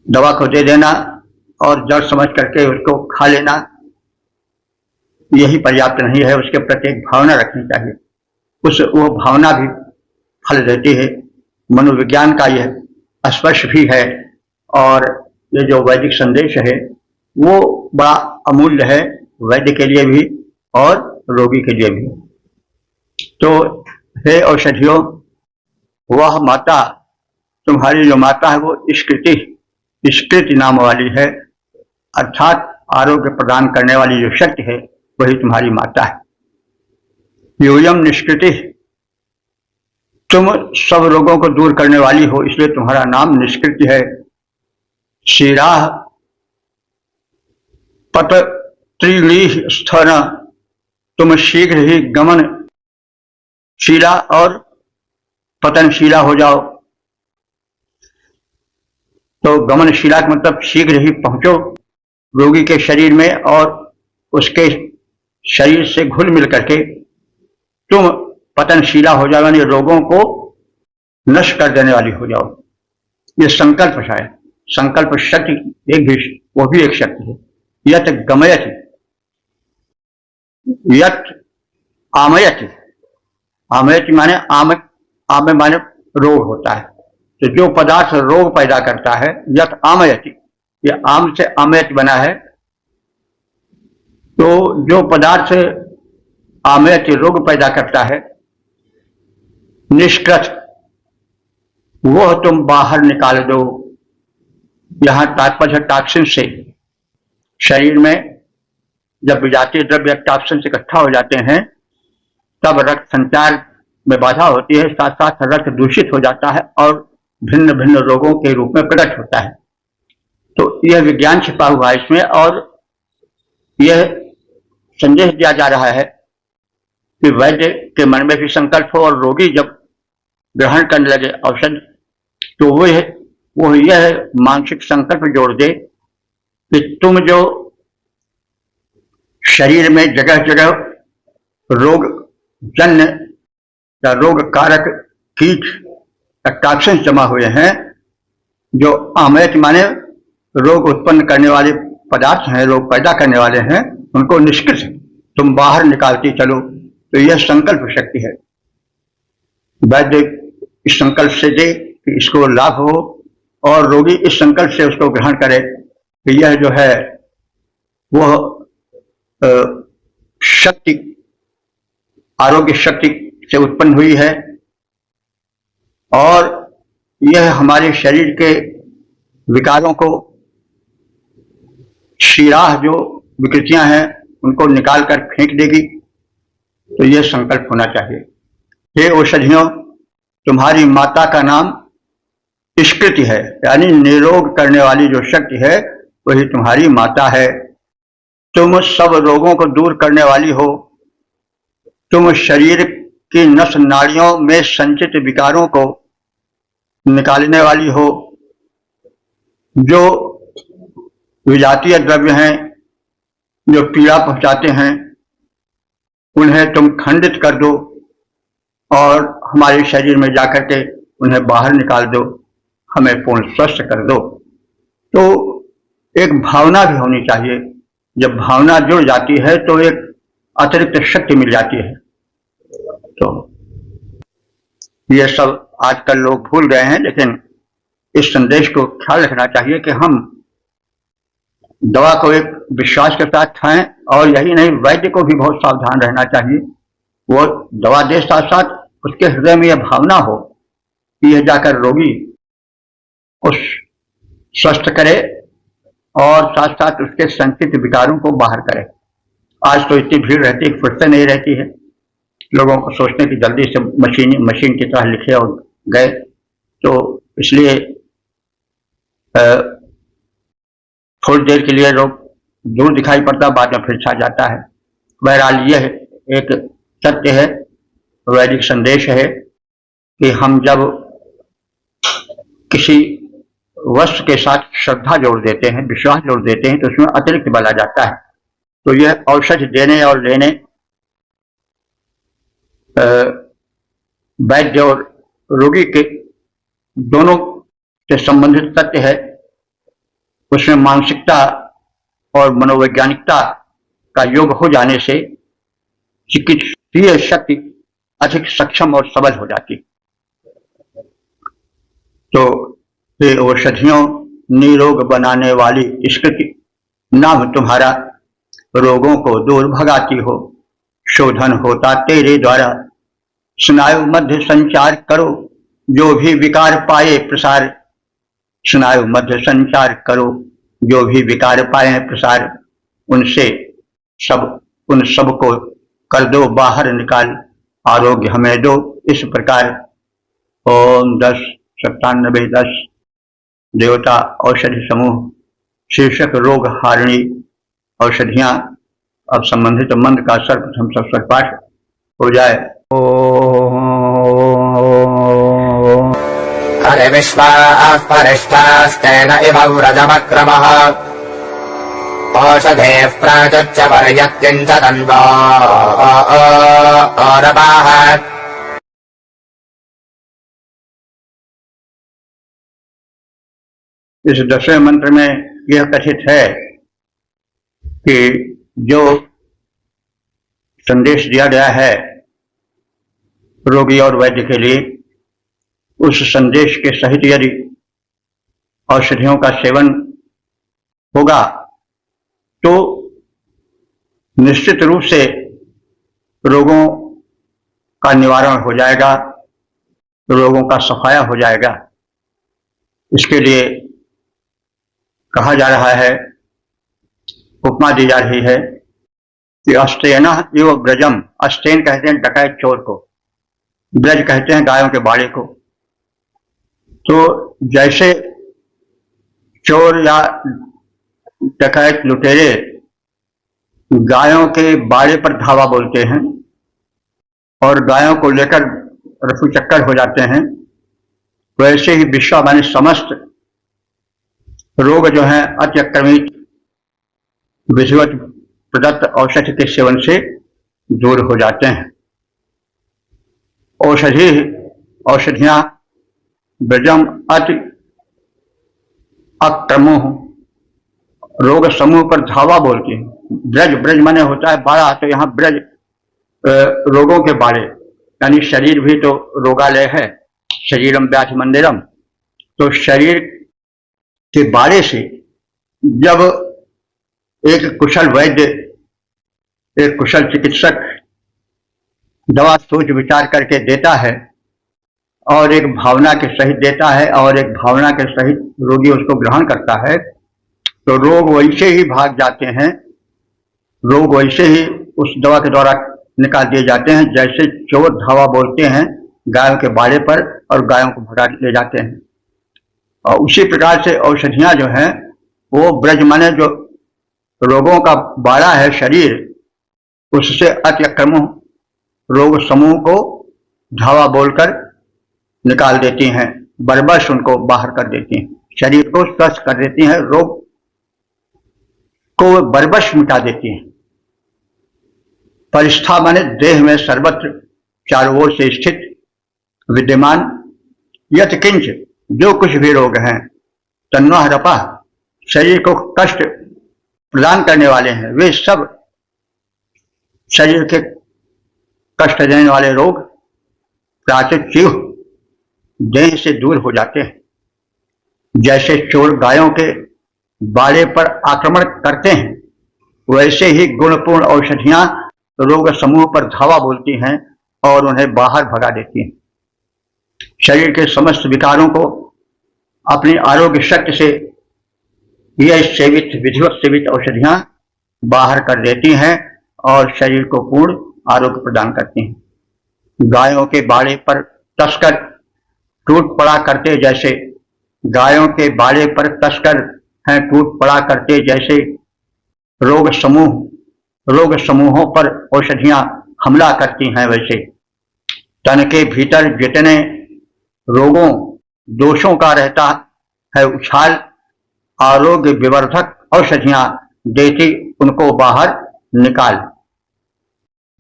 दवा को दे देना और जड़ समझ करके उसको खा लेना, यही पर्याप्त नहीं है। उसके प्रति एक भावना रखनी चाहिए। वो भावना भी फल देती है। मनोविज्ञान का यह स्पर्श भी है। और ये जो वैदिक संदेश है वो बड़ा अमूल्य है, वैद्य के लिए भी और रोगी के लिए भी। तो हे औषधियों, वह माता, तुम्हारी जो माता है वो स्कृति नाम वाली है, अर्थात आरोग्य प्रदान करने वाली जो शक्ति है वही तुम्हारी माता है। यूयम निष्कृति, तुम सब रोगों को दूर करने वाली हो, इसलिए तुम्हारा नाम निष्कृति है। शिराह पत त्रिलीह स्थन, तुम शीघ्र ही गमन शीला और पतनशीला हो जाओ। तो गमनशीला का मतलब शीघ्र ही पहुंचो रोगी के शरीर में और उसके शरीर से घुल मिल करके तुम पतनशीला हो जाओ, यानी रोगों को नष्ट कर देने वाली हो जाओ। ये संकल्प है, संकल्प शक्ति एक भी, वो भी एक शक्ति है। यत गमयति, यत आमयति, आमयति माने आम माने रोग होता है, तो जो पदार्थ रोग पैदा करता है, यत आमयति, ये आम से आमयति बना है। तो जो पदार्थ आमयति रोग पैदा करता है, निष्कृत, वो तुम बाहर निकाल दो। यहां तात्पर्य टॉक्सिन से, शरीर में जब विजातीय द्रव्य टॉक्सिन से इकट्ठा हो जाते हैं तब रक्त संचार में बाधा होती है, साथ साथ रक्त दूषित हो जाता है और भिन्न भिन्न रोगों के रूप में प्रकट होता है। तो यह विज्ञान छिपा हुआ है इसमें, और यह संदेश दिया जा रहा है कि वैद्य के मन में भी संकल्प हो और रोगी जब ग्रहण करने लगे औषध तो वो यह मानसिक संकल्प जोड़ दे कि तुम जो शरीर में जगह जगह रोग जन्य या रोग कारक कीट या टॉक्सिन जमा हुए हैं, जो आमयत माने रोग उत्पन्न करने वाले पदार्थ हैं, रोग पैदा करने वाले हैं, उनको निष्कृत तुम बाहर निकालती चलो। तो यह संकल्प शक्ति है। वैद्य इस संकल्प से दे कि इसको लाभ हो और रोगी इस संकल्प से उसको ग्रहण करे कि यह जो है वह शक्ति आरोग्य शक्ति से उत्पन्न हुई है और यह हमारे शरीर के विकारों को, शिराह जो विकृतियां हैं उनको निकाल कर फेंक देगी। तो यह संकल्प होना चाहिए। हे औषधियों, तुम्हारी माता का नाम निष्कृति है, यानी निरोग करने वाली जो शक्ति है वही तुम्हारी माता है। तुम सब रोगों को दूर करने वाली हो। तुम शरीर की नस नाड़ियों में संचित विकारों को निकालने वाली हो। जो विजातीय द्रव्य हैं जो पीड़ा पहुंचाते हैं उन्हें तुम खंडित कर दो और हमारे शरीर में जाकर के उन्हें बाहर निकाल दो, हमें पूर्ण स्वस्थ कर दो। तो एक भावना भी होनी चाहिए। जब भावना जुड़ जाती है तो एक अतिरिक्त शक्ति मिल जाती है। तो ये सब आजकल लोग भूल गए हैं, लेकिन इस संदेश को ख्याल रखना चाहिए कि हम दवा को एक विश्वास के साथ खाएं, और यही नहीं, वैद्य को भी बहुत सावधान रहना चाहिए। वो दवा दे, साथ साथ उसके हृदय में यह भावना हो कि यह जाकर रोगी को स्वस्थ करे और साथ साथ उसके संचित विकारों को बाहर करे। आज तो इतनी भीड़ रहती है, फुर्सत नहीं रहती है लोगों को सोचने की, जल्दी से मशीन की तरह लिखे और गए। तो इसलिए थोड़ी देर के लिए रोग दूर दिखाई पड़ता, बाद में फिर छा जाता है। बहरहाल यह एक सत्य है, वैदिक संदेश है कि हम जब किसी वस्तु के साथ श्रद्धा जोड़ देते हैं, विश्वास जोड़ देते हैं, तो उसमें अतिरिक्त बल आ जाता है। तो यह औषधि देने और लेने वैद्य और रोगी के दोनों से संबंधित सत्य है। उसमें मानसिकता और मनोवैज्ञानिकता का योग हो जाने से चिकित्सीय शक्ति अधिक सक्षम और सबल हो जाती। तो ये औषधियों निरोग बनाने वाली स्कृति नाम तुम्हारा रोगों को दूर भगाती हो। शोधन होता तेरे द्वारा, स्नायु मध्य संचार करो, जो भी विकार पाए प्रसार। स्नायु मध्य संचार करो, जो भी विकार पाए प्रसार, उनसे सब उन सबको कर दो बाहर निकाल, आरोग्य हमें दो। इस प्रकार ओम 10 97 10 देवता औषधि समूह शीर्षक रोग हारिणी औषधियां। अब संबंधित मंत्र का सर्वप्रथम सस्वर पाठ हो जाए। हरे विश्वाः परिष्ठास्तेन इव व्रजमक्रमः औषधेः प्राचुच्च पर्यत्यञ्च तन्वो औरवाः। इस 10वें मंत्र में यह कथित है कि जो संदेश दिया गया है रोगी और वैद्य के लिए, उस संदेश के सहित यदि औषधियों का सेवन होगा तो निश्चित रूप से रोगों का निवारण हो जाएगा, रोगों का सफाया हो जाएगा। इसके लिए कहा जा रहा है, उपमा दी जा रही है कि अस्तेना इव ब्रजम। अस्तेन कहते हैं डकैत चोर को, ब्रज कहते हैं गायों के बाड़े को। तो जैसे चोर या डकैत लुटेरे गायों के बाड़े पर धावा बोलते हैं और गायों को लेकर रफू चक्कर हो जाते हैं, वैसे ही विश्व माने समस्त रोग जो हैं अत्यक्रमित विधिवत प्रदत्त औषधि के सेवन से दूर हो जाते हैं। औषधियां ब्रजम अति अक्रमोह रोग समूह पर धावा बोलती हैं। ब्रज माने होता है बाड़ा, तो यहाँ ब्रज रोगों के बाड़े, यानी शरीर भी तो रोगालय है, शरीरम व्याधि मंदिरम। तो शरीर के बारे से जब एक कुशल वैद्य, एक कुशल चिकित्सक दवा सोच विचार करके देता है और एक भावना के सहित देता है और एक भावना के सहित रोगी उसको ग्रहण करता है, तो रोग वैसे ही भाग जाते हैं, रोग वैसे ही उस दवा के द्वारा निकाल दिए जाते हैं जैसे चोर धावा बोलते हैं गायों के बाड़े पर और गायों को भगा ले जाते हैं। और उसी प्रकार से औषधियां जो हैं वो ब्रज माने जो रोगों का बाड़ा है शरीर, उससे अत्यक्रम रोग समूह को धावा बोलकर निकाल देती हैं, बरबस उनको बाहर कर देती हैं, शरीर को स्वस्थ कर देती हैं, रोग को बरबस मिटा देती हैं। परिष्ठा माने देह में सर्वत्र चारों ओर से स्थित विद्यमान यत किंच जो कुछ भी रोग हैं, तन्वाह रपा शरीर को कष्ट प्रदान करने वाले हैं, वे सब शरीर के कष्ट देने वाले रोग प्राचुच्य देह से दूर हो जाते हैं। जैसे चोर गायों के बाड़े पर आक्रमण करते हैं, वैसे ही गुणपूर्ण औषधियां रोग समूह पर धावा बोलती हैं और उन्हें बाहर भगा देती हैं। शरीर के समस्त विकारों को अपनी आरोग्य शक्ति से यह सेवित विधिवत सेवित औषधियां बाहर कर देती हैं और शरीर को पूर्ण आरोग्य प्रदान करती हैं। गायों के बाड़े पर तस्कर टूट पड़ा करते जैसे, गायों के बाड़े पर तस्कर हैं टूट पड़ा करते जैसे रोग समूहों पर औषधियां हमला करती हैं, वैसे तन के भीतर जितने रोगों दोषों का रहता है उछाल आरोग्य विवर्धक औषधियां देती उनको बाहर निकाल।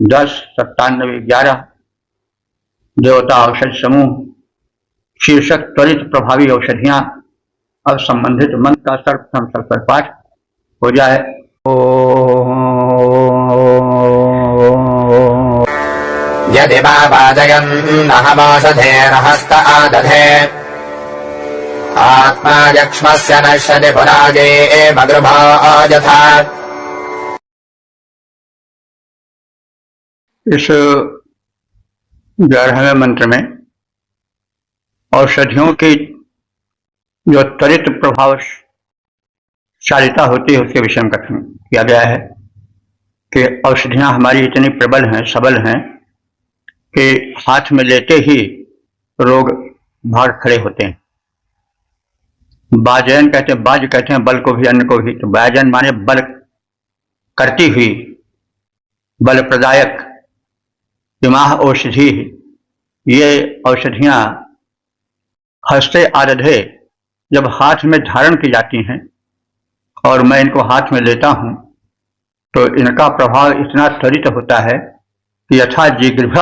10 97 11 देवता औषध समूह शीर्षक त्वरित प्रभावी औषधियां। अब संबंधित मंत्र का सर्वप्रथम सस्वर पाठ हो जाए। यदि वा वाजयन्नहमौषधेर्हस्त आदधे आत्मा यक्ष्मस्य नश्यति पुराजे मगृभा यथा। इस 11वें मंत्र में औषधियों की जो त्वरित प्रभावशालिता होती है उसके विषय में कथन किया गया है। कि औषधियां हमारी इतनी प्रबल हैं, सबल हैं कि हाथ में लेते ही रोग भाग खड़े होते हैं। बाजयन कहते हैं, बाज कहते हैं बल को भी, अन्न को भी। तो बाजन माने बल करती हुई, बल प्रदायक। इमाह औषधि, ये औषधियां हस्ते आरधे, जब हाथ में धारण की जाती हैं और मैं इनको हाथ में लेता हूं तो इनका प्रभाव इतना त्वरित होता है कि यथा जिगृभ,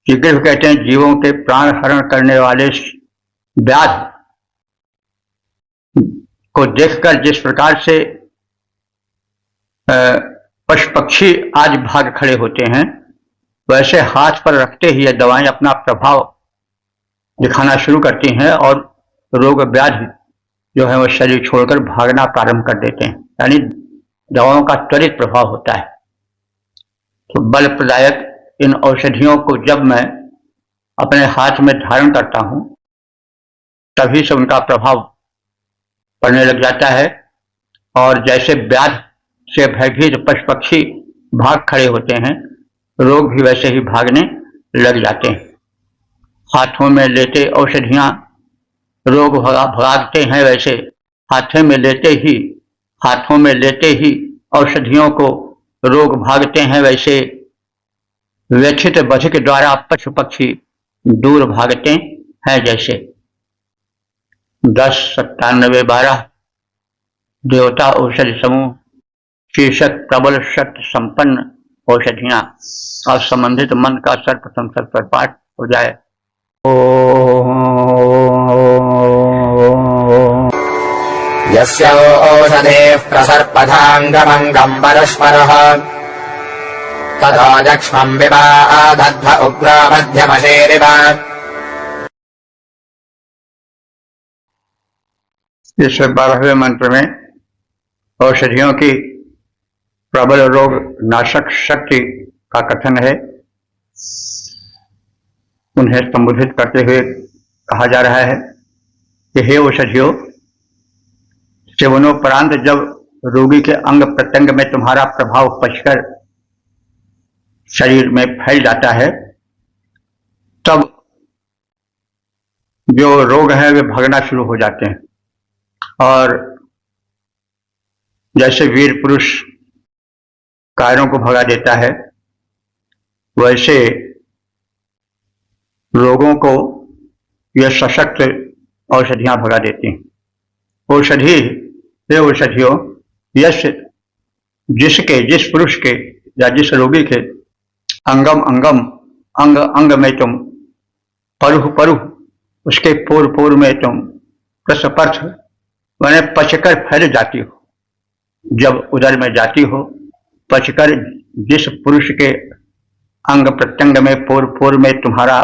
जिगृभ कहते हैं जीवों के प्राण हरण करने वाले व्याध को देखकर जिस प्रकार से पशु पक्षी आज भाग खड़े होते हैं, वैसे हाथ पर रखते ही ये दवाएं अपना प्रभाव दिखाना शुरू करती हैं और रोग व्याधि जो है वो शरीर छोड़कर भागना प्रारंभ कर देते हैं। यानी दवाओं का त्वरित प्रभाव होता है। तो बल प्रदायक इन औषधियों को जब मैं अपने हाथ में धारण करता हूं तभी से उनका प्रभाव पड़ने लग जाता है और जैसे व्याध से भयभीत पशु पक्षी भाग खड़े होते हैं, रोग भी वैसे ही भागने लग जाते हैं। हाथों में लेते औषधियां रोग भागते हैं, वैसे हाथों में लेते ही औषधियों को रोग भागते हैं, वैसे व्यथित बध के द्वारा पशु पक्षी दूर भागते हैं। जैसे 10, 97, 12 देवता औषधि समूह शीर्षक प्रबल शक्ति संपन्न औषधियां और संबंधित मन का सर्वप्रथम पर पाठ हो जाए। यस्य ओषधेः प्रसर्पथाङ्गमङ्गम् परस्परः ततो यक्ष्मम् विवादध्व उग्रो मध्यमशेरिव। इस 12वें मंत्र में औषधियों की प्रबल रोग नाशक शक्ति का कथन है। उन्हें संबोधित करते हुए कहा जा रहा है कि हे औषधियों, सेवनोपरांत जब रोगी के अंग प्रत्यंग में तुम्हारा प्रभाव पचकर शरीर में फैल जाता है, तब जो रोग है वे भागना शुरू हो जाते हैं। और जैसे वीर पुरुष कायरों को भगा देता है, वैसे रोगों को यह सशक्त औषधियां भगा देती हैं। औषधि, ये औषधियों, यश जिस पुरुष के या जिस रोगी के अंगम अंगम, अंग अंग में तुम, परुह परुह, उसके पोर पोर में तुम, प्रसपर्थ माने पचकर फैल जाती हो। जब उदर में जाती हो, पचकर जिस पुरुष के अंग प्रत्यंग में, पोर पोर में तुम्हारा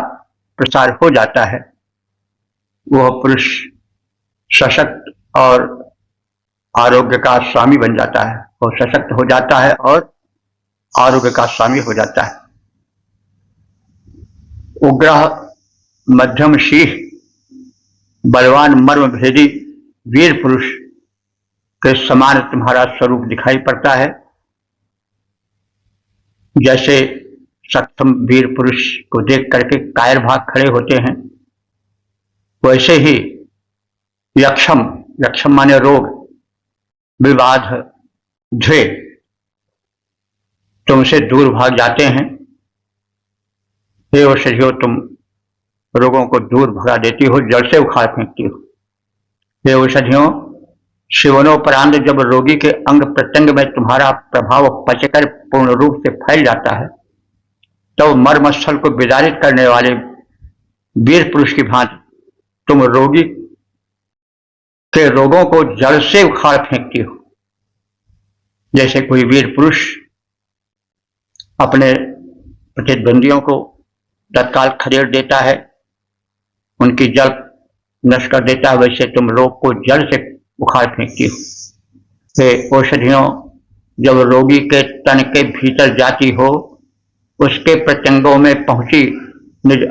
प्रसार हो जाता है, वह पुरुष सशक्त और आरोग्य का स्वामी बन जाता है, और सशक्त हो जाता है और आरोग्य का स्वामी हो जाता है। उग्र मध्यम शीह, बलवान मर्म भेदी वीर पुरुष के समान तुम्हारा स्वरूप दिखाई पड़ता है। जैसे सक्षम वीर पुरुष को देख करके कायर भाग खड़े होते हैं, वैसे ही यक्षम, यक्षम माने रोग, विवाद, ध्वे तुमसे दूर भाग जाते हैं। हे औषधियों, तुम रोगों को दूर भगा देती हो, जड़ से उखाड़ फेंकती हो। हे औषधियों, सेवनोपरांत जब रोगी के अंग प्रत्यंग में तुम्हारा प्रभाव पचकर पूर्ण रूप से फैल जाता है, तो मर्मस्थल को विदारित करने वाले वीर पुरुष की भांति तुम रोगी के रोगों को जड़ से उखाड़ फेंकती हो। जैसे कोई वीर पुरुष अपने प्रतिद्वंदियों को तत्काल खदेड़ देता है, उनकी जड़ नष्ट कर देता है, वैसे तुम रोग को जड़ से उखाड़ फेंकती हो। हे औषधियों, जब रोगी के तन के भीतर जाती हो, उसके प्रत्यंगों में पहुंची निज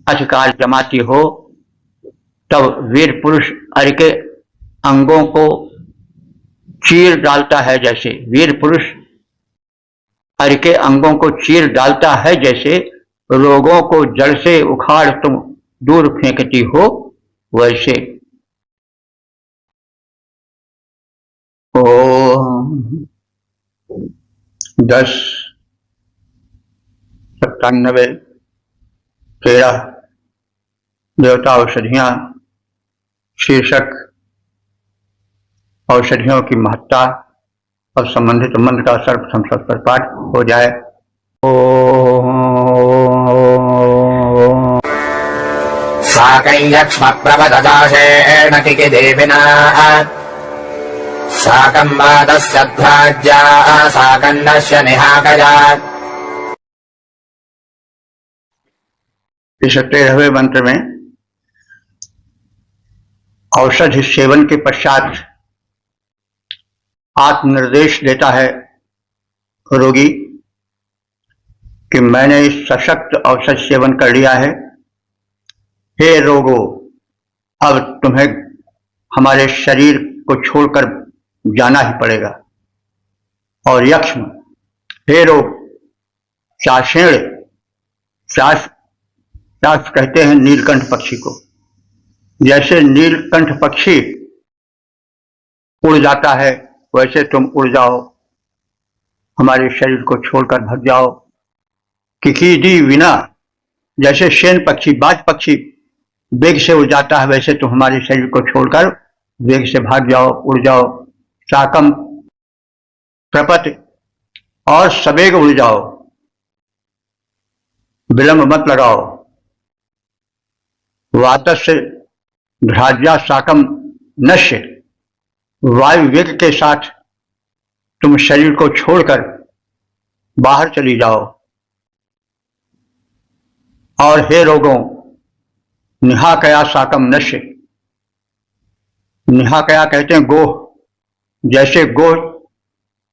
अधिकार जमाती हो, तब वीर पुरुष अर्य के अंगों को चीर डालता है। जैसे वीर पुरुष अर के अंगों को चीर डालता है, जैसे रोगों को जड़ से उखाड़ तुम दूर फेंकती हो वैसे। ओम 10, 97, 13 देवता औषधियां। शीर्षक औषधियों की महत्ता और संबंधित मंत्र का सर्वप्रथम पर पाठ हो जाए। साकं यक्ष्म प्रवददाशेण किकिदेविना साकं वादस्य ध्वाज्या साकन्नस्य निहाकजात्। इस 13वें मंत्र में औषधि सेवन के पश्चात आत्मनिर्देश देता है रोगी कि मैंने इस सशक्त औषध सेवन कर लिया है। हे रोगो, अब तुम्हें हमारे शरीर को छोड़कर जाना ही पड़ेगा। और यक्ष्म, हे रोग, चाषेण, चाष कहते हैं नीलकंठ पक्षी को। जैसे नीलकंठ पक्षी उड़ जाता है वैसे तुम उड़ जाओ, हमारे शरीर को छोड़कर भग जाओ। किकीदी विना, जैसे शेन पक्षी, बाज पक्षी वेग से उड़ जाता है वैसे तुम हमारे शरीर को छोड़कर वेग से भाग जाओ, उड़ जाओ। साकम प्रपत, और सवेग उड़ जाओ, विलंब मत लगाओ। वातस्य ध्राज्या साकम नश्य, वायु वेग के साथ तुम शरीर को छोड़कर बाहर चली जाओ। और हे रोगों, निहाकया साकम नश्य, निहाकया कहते हैं गोह। जैसे गोह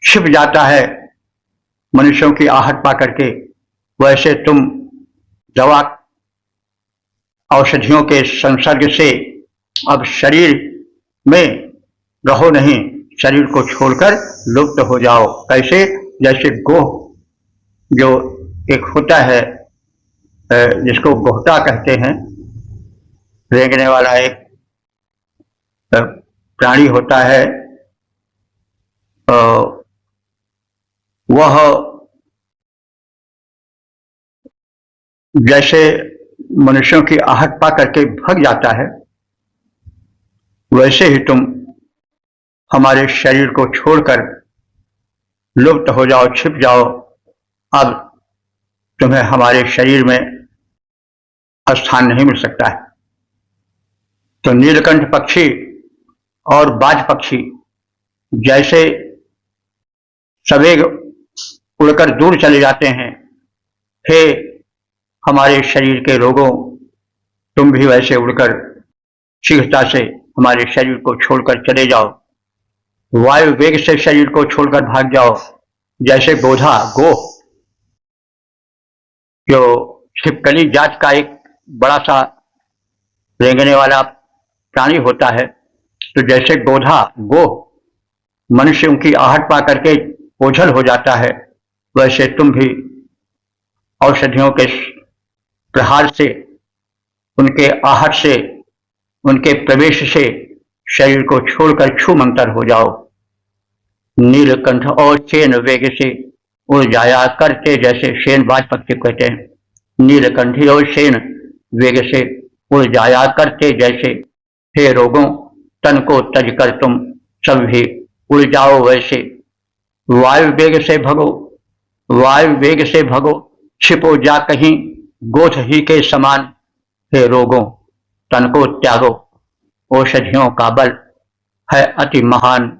छिप जाता है मनुष्यों की आहट पा करके, वैसे तुम दवा औषधियों के संसर्ग से अब शरीर में रहो नहीं, शरीर को छोड़कर लुप्त हो जाओ। कैसे? जैसे गोह जो एक होता है जिसको गोहटा कहते हैं, रेंगने वाला एक प्राणी होता है, वह जैसे मनुष्यों की आहट पा करके भग जाता है, वैसे ही तुम हमारे शरीर को छोड़कर लुप्त हो जाओ, छिप जाओ। अब तुम्हें हमारे शरीर में स्थान नहीं मिल सकता है। तो नीलकंठ पक्षी और बाज पक्षी जैसे सवेग उड़कर दूर चले जाते हैं, हे हमारे शरीर के रोगों, तुम भी वैसे उड़कर शीघ्रता से हमारे शरीर को छोड़कर चले जाओ। वायु वेग से शरीर को छोड़कर भाग जाओ। जैसे गोधा, गोह जो छिपकली जात का एक बड़ा सा रेंगने वाला प्राणी होता है, तो जैसे गोधा, गोह मनुष्यों की आहट पा करके ओझल हो जाता है, वैसे तुम भी औषधियों के प्रहार से, उनके आहट से, उनके प्रवेश से शरीर को छोड़कर छूमंतर हो जाओ। नीलकंठ और शेन वेग से उड़ जाया करते, जैसे शेन बाज पक्षी कहते हैं, नीलकंठी और शेन वेग से उड़ जाया करते जैसे। हे रोगों, तन को तज कर तुम सब भी उड़ जाओ वैसे। वायु वेग से भगो, वायु वेग से भगो, छिपो जा कहीं गोथ ही के समान। हे रोगों, तन को त्यागो, औषधियों का बल है अति महान।